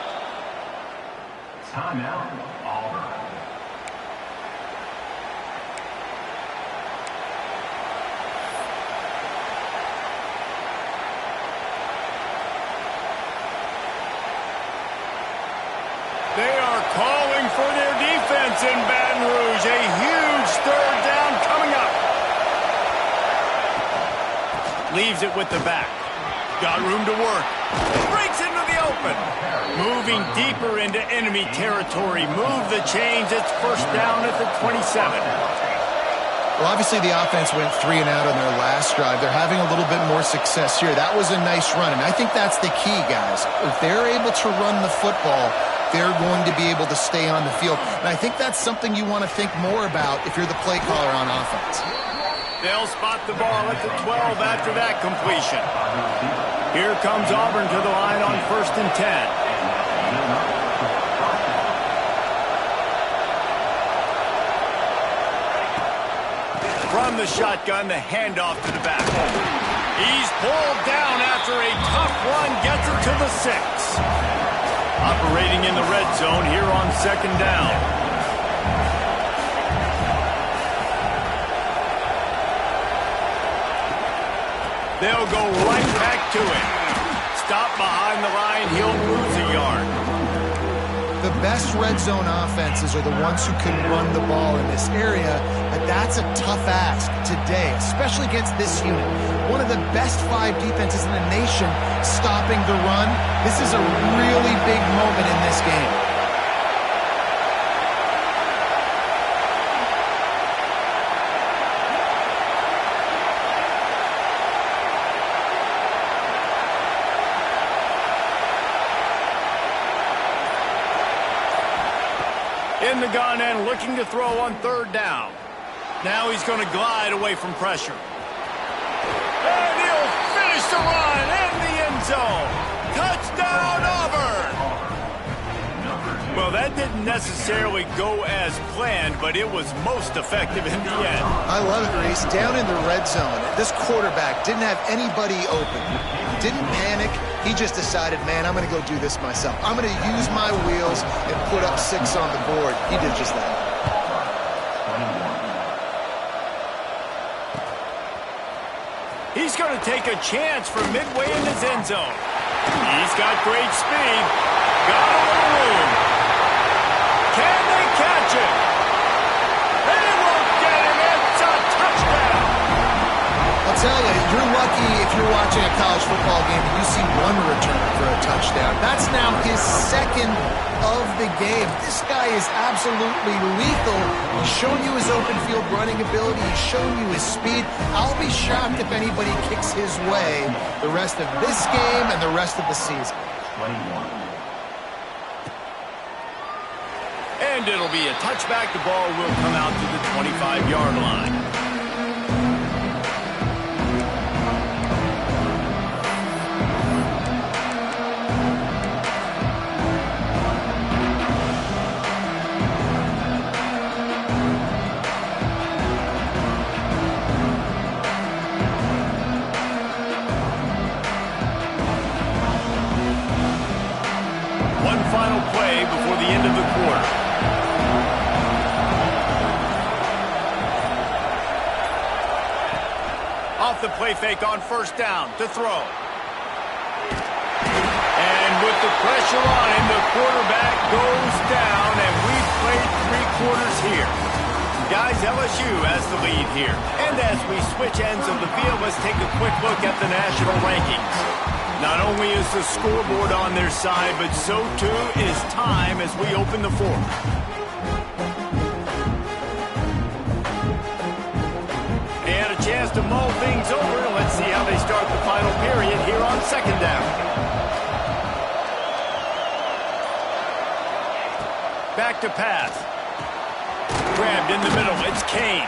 S4: Timeout, Auburn.
S1: They are calling for their defense in Baton Rouge. A huge 3rd down coming up. Leaves it with the back. Got room to work. Breaks into the open. Moving deeper into enemy territory. Move the chains. It's 1st down at the 27.
S2: Well, obviously the offense went 3 and out on their last drive. They're having a little bit more success here. That was a nice run, and I think that's the key, guys. If they're able to run the football, they're going to be able to stay on the field. And I think that's something you want to think more about if you're the play caller on offense.
S1: They'll spot the ball at the 12 after that completion. Here comes Auburn to the line on 1st and 10. From the shotgun, the handoff to the back. He's pulled down after a tough run, gets it to the 6. Operating in the red zone here on 2nd down. They'll go right back to it. Stop behind the line, he'll lose a yard.
S2: The best red zone offenses are the ones who can run the ball in this area, but that's a tough ask today, especially against this unit. One of the best 5 defenses in the nation stopping the run. This is a really big moment in this game.
S1: In the gun and looking to throw on 3rd down. Now he's going to glide away from pressure. And he'll finish the run in the end zone. Touchdown! Touchdown, Auburn! Well, that didn't necessarily go as planned, but it was most effective in the end.
S2: I love it, Reese. Down in the red zone, this quarterback didn't have anybody open. Didn't panic. He just decided, man, I'm going to go do this myself. I'm going to use my wheels and put up 6 on the board. He did just that.
S1: He's going to take a chance from midway in his end zone. He's got great speed. Got a little room. Can they catch him? They won't get him. It's a touchdown.
S2: I'll tell you, you're lucky if you're watching a college football game and you see one return for a touchdown. That's now his second of the game. This guy is absolutely lethal. He's shown you his open field running ability. He's shown you his speed. I'll be shocked if anybody kicks his way the rest of this game and the rest of the season.
S4: 21.
S1: And it'll be a touchback. The ball will come out to the 25-yard line. One final play before the end of the quarter. Off the play fake on first down to throw. And with the pressure on him, the quarterback goes down, and we've played 3 quarters here. Guys, LSU has the lead here. And as we switch ends of the field, let's take a quick look at the national rankings. Not only is the scoreboard on their side, but so too is time as we open the 4th. Chance to mull things over. Let's see how they start the final period here on 2nd down. Back to pass. Grabbed in the middle. It's Kane.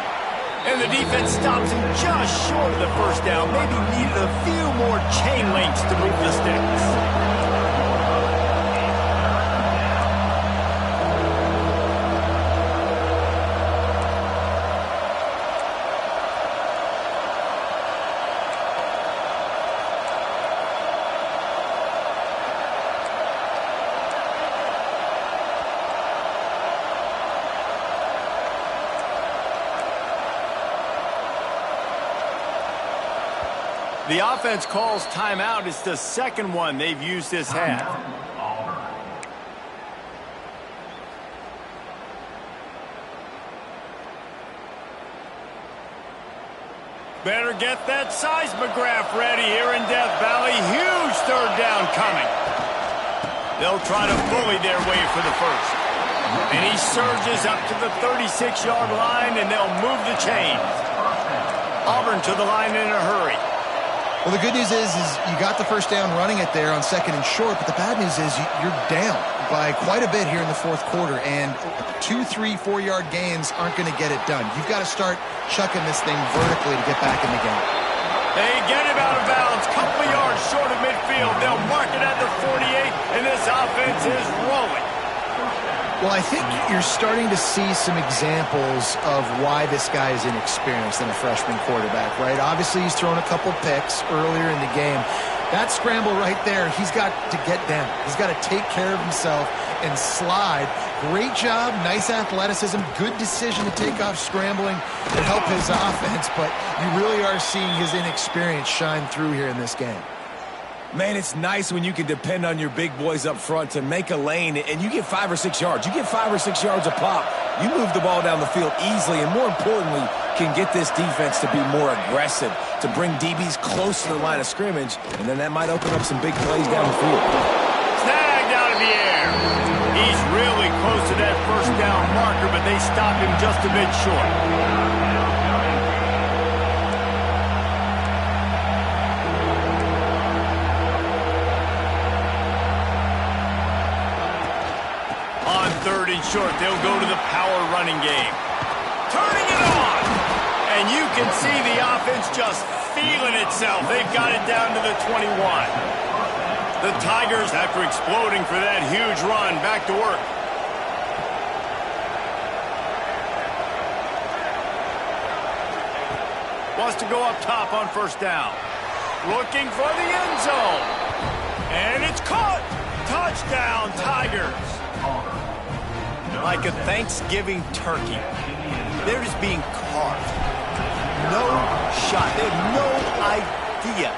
S1: And the defense stops him just short of the first down. Maybe needed a few more chain links to move the sticks. The offense calls timeout. It's the second one they've used this half. Better get that seismograph ready here in Death Valley. Huge 3rd down coming. They'll try to bully their way for the first. And he surges up to the 36-yard line, and they'll move the chains. Auburn to the line in a hurry.
S2: Well, the good news is you got the first down running it there on 2nd and short, but the bad news is you're down by quite a bit here in the 4th quarter, and 2, 3, 4-yard gains aren't going to get it done. You've got to start chucking this thing vertically to get back in the game.
S1: They get him out of bounds, couple yards short of midfield. They'll mark it at the 48, and this offense is rolling.
S2: Well, I think you're starting to see some examples of why this guy is inexperienced in a freshman quarterback, right? Obviously, he's thrown a couple picks earlier in the game. That scramble right there, he's got to get down. He's got to take care of himself and slide. Great job, nice athleticism, good decision to take off scrambling to help his offense, but you really are seeing his inexperience shine through here in this game.
S3: Man, it's nice when you can depend on your big boys up front to make a lane, and you get 5 or 6 yards. You get 5 or 6 yards a pop. You move the ball down the field easily, and more importantly, can get this defense to be more aggressive, to bring DBs close to the line of scrimmage, and then that might open up some big plays down the field.
S1: Snagged out of the air. He's really close to that first down marker, but they stop him just a bit short. Short, they'll go to the power running game. Turning it on! And you can see the offense just feeling itself. They've got it down to the 21. The Tigers, after exploding for that huge run, back to work. Wants to go up top on first down. Looking for the end zone. And it's caught. Touchdown, Tigers. Like a Thanksgiving turkey. They're just being carved. No shot. They have no idea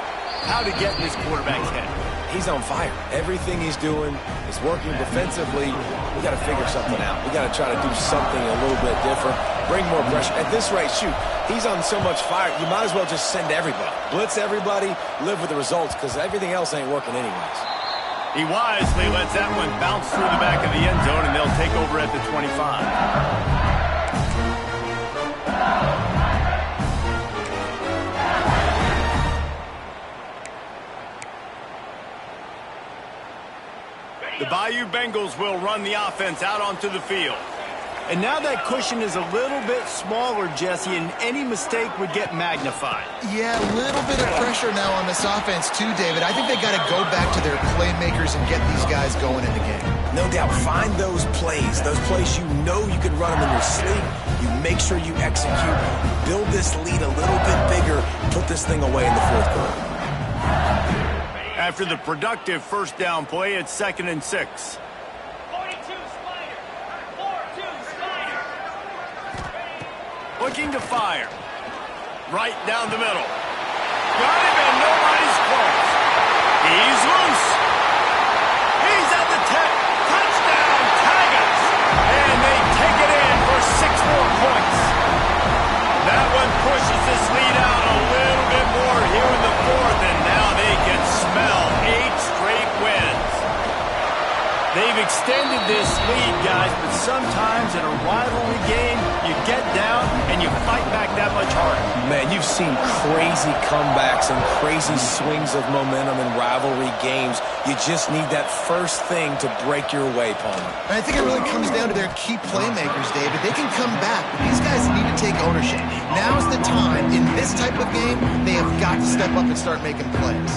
S1: how to get in this quarterback's head.
S3: He's on fire. Everything he's doing is working defensively. We got to figure something out. We got to try to do something a little bit different. Bring more pressure. At this rate, shoot, he's on so much fire, you might as well just send everybody. Blitz everybody, live with the results, because everything else ain't working anyways.
S1: He wisely lets that one bounce through the back of the end zone, and they'll take over at the 25. The Bayou Bengals will run the offense out onto the field. And now that cushion is a little bit smaller, Jesse, and any mistake would get magnified.
S2: Yeah, a little bit of pressure now on this offense too, David. I think they got to go back to their playmakers and get these guys going in the game.
S3: No doubt. Find those plays you know you can run them in your sleep. You make sure you execute. Build this lead a little bit bigger. Put this thing away in the fourth quarter.
S1: After the productive first down play, it's 2nd and 6.
S4: 42 Spider. 4-2 Spider.
S1: Looking to fire. Right down the middle. Got him and nobody's close. He's loose. He's at the 10. Touchdown, Tigers. And they take it in for 6 more points. That one pushes this lead out a little bit more here in the fourth, and now they can smell 8 straight wins. They've extended this lead, guys, but sometimes in a rivalry game, you get down and you fight back that much harder.
S3: Man, you've seen crazy comebacks and crazy swings of momentum in rivalry games. You just need that first thing to break your way, Palmer.
S2: And I think it really comes down to their key playmakers, David. They can come back, but these guys need to take ownership. Now's the time. In this type of game, they have got to step up and start making plays.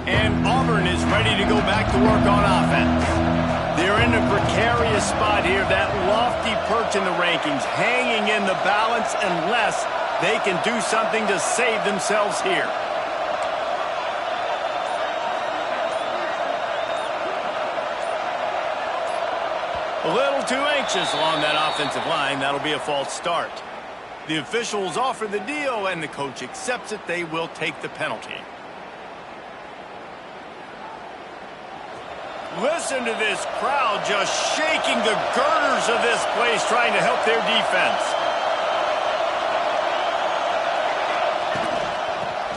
S1: And Auburn is ready to go back to work on offense. They're in a precarious spot here, that lofty perch in the rankings, hanging in the balance unless they can do something to save themselves here. A little too anxious along that offensive line. That'll be a false start. The officials offer the deal, and the coach accepts it. They will take the penalty. Listen to this crowd just shaking the girders of this place, trying to help their defense.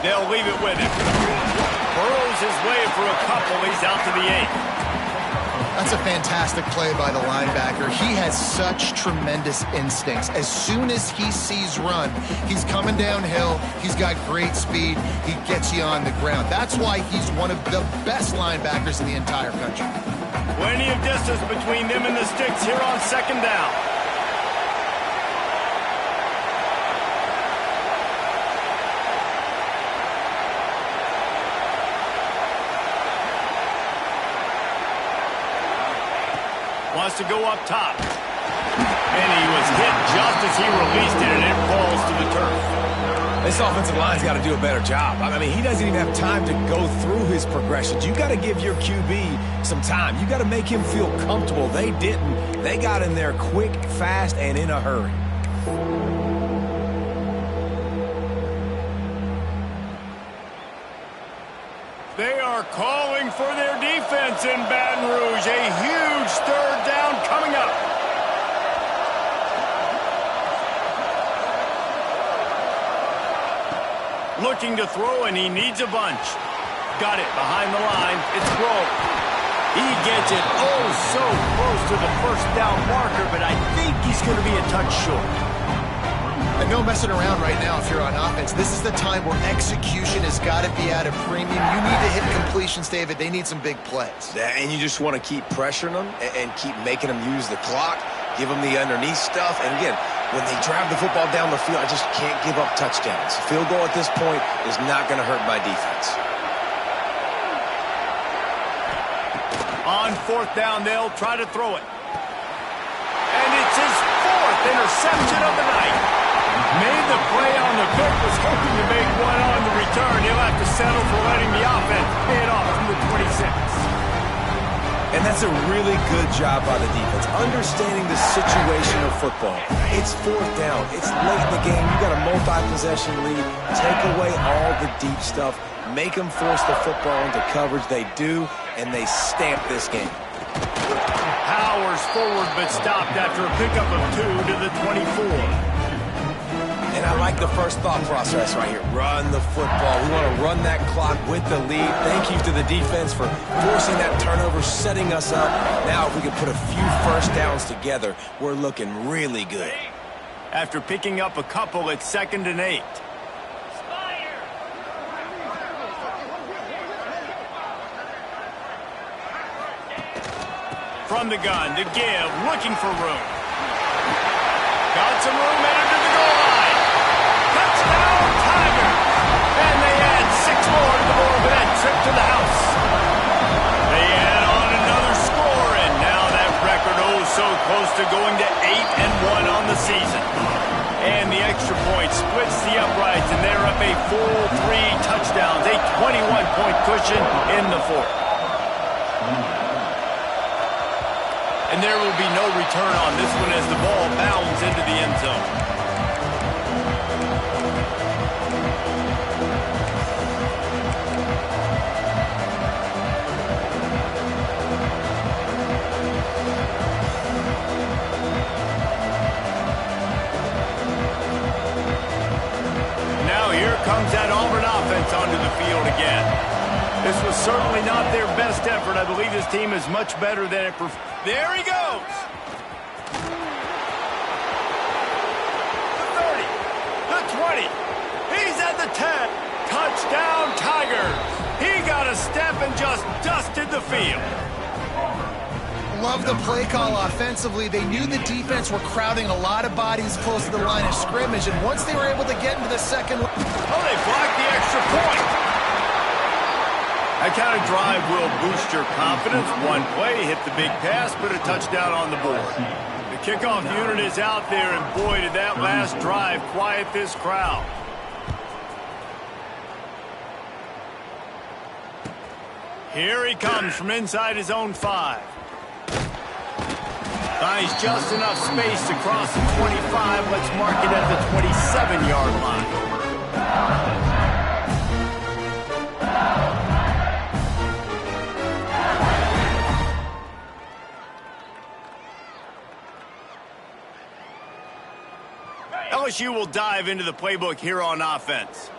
S1: They'll leave it with him. Burrows his way for a couple. He's out to the 8.
S2: That's a fantastic play by the linebacker. He has such tremendous instincts. As soon as he sees run, he's coming downhill. He's got great speed. He gets you on the ground. That's why he's one of the best linebackers in the entire country.
S1: Plenty of distance between them and the sticks here on 2nd down. Wants to go up top. And he was hit just as he released it, and it falls to the turf.
S3: This offensive line's got to do a better job. I mean, he doesn't even have time to go through his progressions. You got to give your QB some time. You got to make him feel comfortable. They didn't. They got in there quick, fast, and in a hurry.
S1: They are calling for their defense in Baton Rouge. A huge 3rd down coming up. Looking to throw, and he needs a bunch. Got it behind the line. It's Rowe. He gets it so close to the 1st down marker, but I think he's going to be a touch short.
S2: And no messing around right now if you're on offense. This is the time where execution has got to be at a premium. You need to hit completions, David. They need some big plays.
S3: Yeah, and you just want to keep pressuring them and keep making them use the clock, give them the underneath stuff. And again, When they drive the football down the field, I just can't give up touchdowns. Field goal at this point is not going to hurt my defense.
S1: On fourth down, they'll try to throw it. And it's his fourth interception of the night. Made the play on the pick, was hoping to make one on the return. He'll have to settle for letting the offense pay it off from the 26.
S3: And that's a really good job by the defense, understanding the situation of football. It's fourth down. It's late in the game. You got a multi-possession lead. Take away all the deep stuff. Make them force the football into coverage. They do, and they stamp this game.
S1: Powers forward, but stopped after a pickup of 2 to the 24.
S3: And I like the first thought process right here. Run the football. We want to run that clock with the lead. Thank you to the defense for forcing that turnover, setting us up. Now, if we can put a few first downs together, we're looking really good.
S1: After picking up a couple, it's 2nd and 8. From the gun, to give, looking for room. Got some room, headed to the goal line. Touchdown, Tigers! And they add 6 more to the board with that trip to the house. They add on another score, and now that record so close to going to 8-1 on the season. And the extra point splits the uprights, and they're up a full 3 touchdowns, a 21-point cushion in the fourth. And there will be no return on this one as the ball bounds into the end zone. Now here comes that Auburn offense onto the field again. This was certainly not their best effort. I believe this team is much better than it performed. There he goes. The 30, the 20. He's at the 10. Touchdown, Tigers. He got a step and just dusted the field.
S2: Love the play call offensively. They knew the defense were crowding a lot of bodies close to the line of scrimmage, and once they were able to get into the second...
S1: Oh, they blocked the extra point. That kind of drive will boost your confidence. One play, hit the big pass, put a touchdown on the board. The kickoff unit is out there, and boy, did that last drive quiet this crowd. Here he comes from inside his own 5. Finds just enough space to cross the 25. Let's mark it at the 27-yard line. LSU will dive into the playbook here on offense.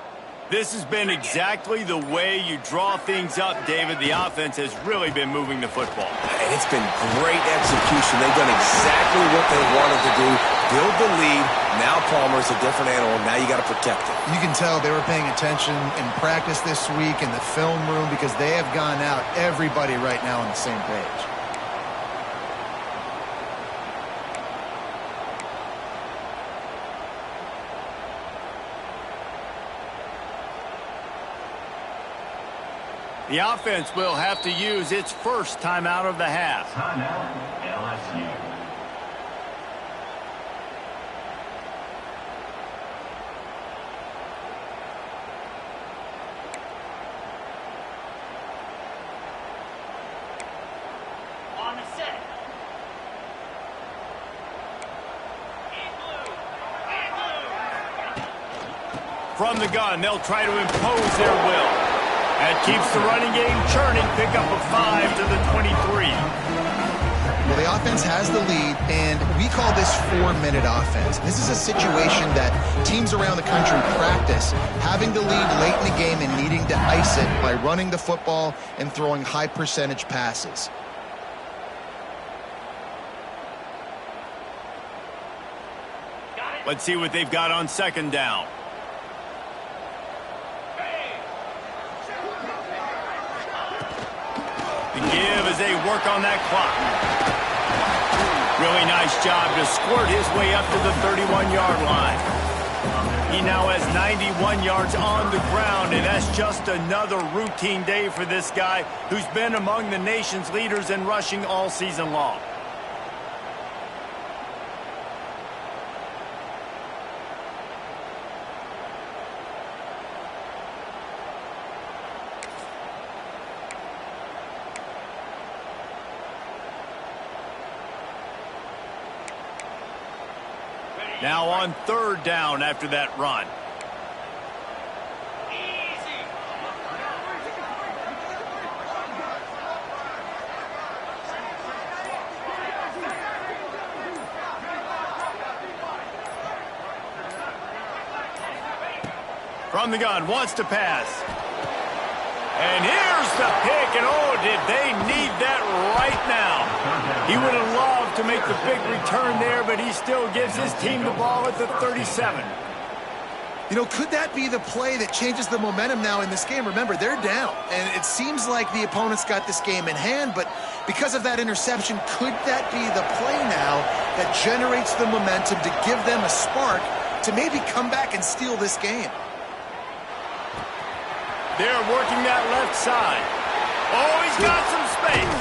S1: This has been exactly the way you draw things up, David. The offense has really been moving the football.
S3: And it's been great execution. They've done exactly what they wanted to do. Build the lead. Now Palmer's a different animal. Now you got to protect it.
S2: You can tell they were paying attention in practice this week in the film room because they have gone out, everybody right now on the same page.
S1: The offense will have to use its first timeout of the half.
S5: Timeout, LSU.
S4: On the set. In blue. In blue.
S1: From the gun, they'll try to impose their will. That keeps the running game churning. Pick up a 5 to the 23.
S2: Well, the offense has the lead, and we call this 4-minute offense. This is a situation that teams around the country practice, having the lead late in the game and needing to ice it by running the football and throwing high-percentage passes.
S1: Let's see what they've got on 2nd down. The give as they work on that clock. Really nice job to squirt his way up to the 31-yard line. He now has 91 yards on the ground, and that's just another routine day for this guy who's been among the nation's leaders in rushing all season long. Now on third down after that run. From the gun, wants to pass. And here's the pick, and oh, did they need that right now. He would have loved to make the big return there, but he still gives his team the ball at the 37.
S2: You know, could that be the play that changes the momentum now in this game? Remember, they're down, and it seems like the opponent's got this game in hand, but because of that interception, could that be the play now that generates the momentum to give them a spark to maybe come back and steal this game?
S1: They're working that left side. Oh, he's got some space.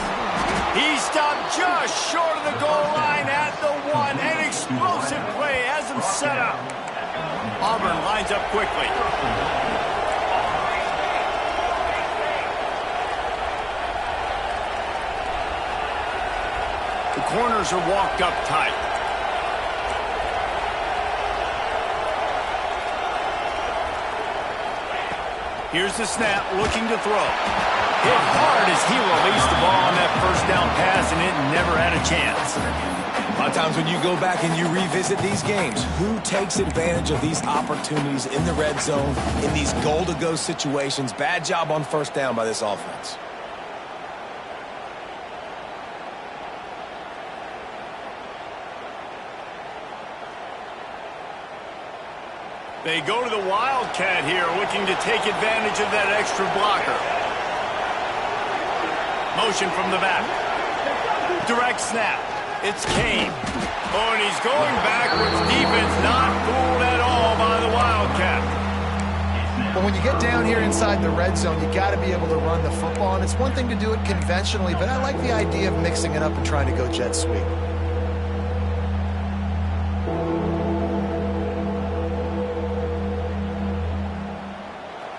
S1: He stopped just short of the goal line at the 1. An explosive play has him set up. Auburn lines up quickly. The corners are walked up tight. Here's the snap, looking to throw. Hit hard as he released the ball on that first down pass, and it never had a chance.
S3: A lot of times when you go back and you revisit these games, who takes advantage of these opportunities in the red zone, in these goal-to-go situations? Bad job on first down by this offense.
S1: They go to the Wildcat here, looking to take advantage of that extra blocker. Motion from the back. Direct snap. It's Kane. Oh, and he's going backwards. Defense not fooled at all by the Wildcat.
S2: But when you get down here inside the red zone, you got to be able to run the football, and it's one thing to do it conventionally, but I like the idea of mixing it up and trying to go jet sweep.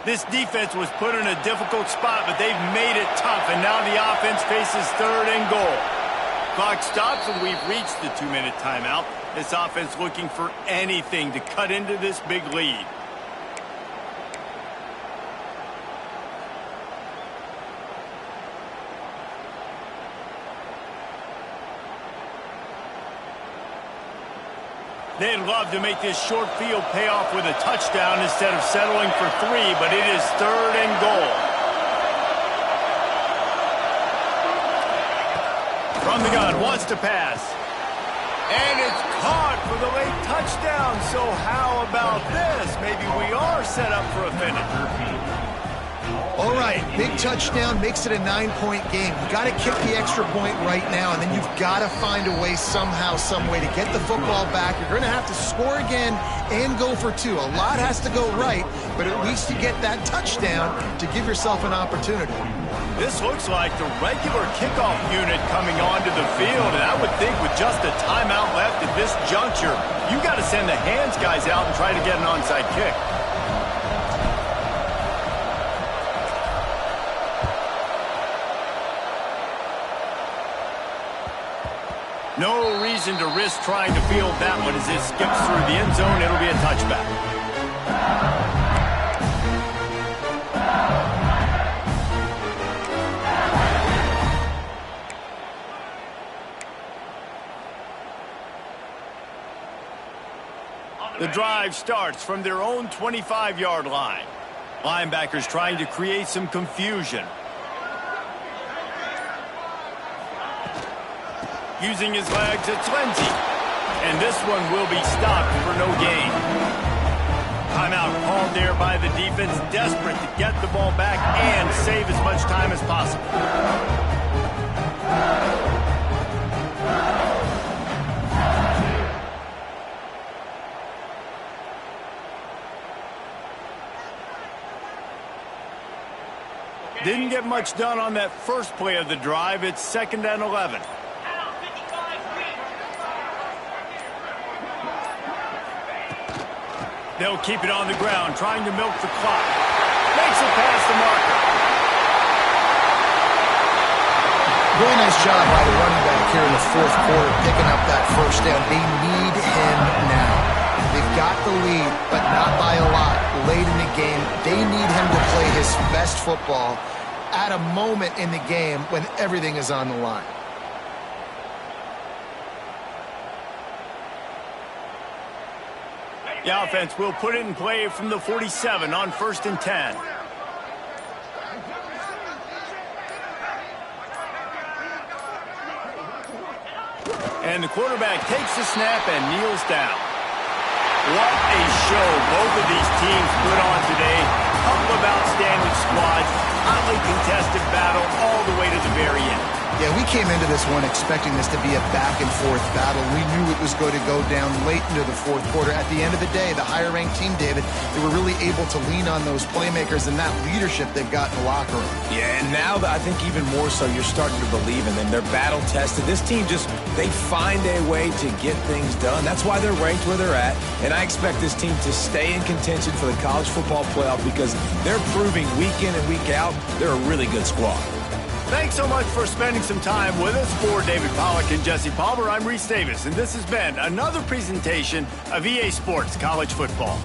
S1: This defense was put in a difficult spot, but they've made it tough, and now the offense faces third and goal. Clock stops, and we've reached the 2-minute timeout. This offense looking for anything to cut into this big lead. They'd love to make this short field pay off with a touchdown instead of settling for 3, but it is third and goal. From the gun, wants to pass. And it's caught for the late touchdown. So how about this? Maybe we are set up for a finish.
S2: All right, big touchdown makes it a 9-point game. You got to kick the extra point right now, and then you've got to find a way somehow, some way to get the football back. You're going to have to score again and go for 2. A lot has to go right, but at least you get that touchdown to give yourself an opportunity.
S1: This looks like the regular kickoff unit coming onto the field, and I would think with just a timeout left at this juncture, you got to send the hands guys out and try to get an onside kick. No reason to risk trying to field that one as it skips through the end zone. It'll be a touchback. The drive starts from their own 25-yard line. Linebackers trying to create some confusion. Using his legs, it's Lindsey. And this one will be stopped for no gain. Timeout called there by the defense, desperate to get the ball back and save as much time as possible. get much done on that first play of the drive. It's 2nd and 11.
S4: Out 55 feet.
S1: They'll keep it on the ground, trying to milk the clock. Makes it past the marker.
S2: Really nice job by the running back here in the fourth quarter, picking up that first down. They need him now. They've got the lead, but not by a lot. Late in the game, they need him to play his best football at a moment in the game when everything is on the line.
S1: The offense will put it in play from the 47 on 1st and 10. And the quarterback takes the snap and kneels down. What a show both of these teams put on today. Couple of outstanding squads. Hotly contested battle all the way to the very end.
S2: Yeah, we came into this one expecting this to be a back-and-forth battle. We knew it was going to go down late into the fourth quarter. At the end of the day, the higher-ranked team, David, they were really able to lean on those playmakers and that leadership they've got in the locker room.
S3: Yeah, and now I think even more so, you're starting to believe in them. They're battle-tested. This team they find a way to get things done. That's why they're ranked where they're at. And I expect this team to stay in contention for the college football playoff because they're proving week in and week out they're a really good squad.
S1: Thanks so much for spending some time with us. For David Pollack and Jesse Palmer, I'm Reese Davis, and this has been another presentation of EA Sports College Football.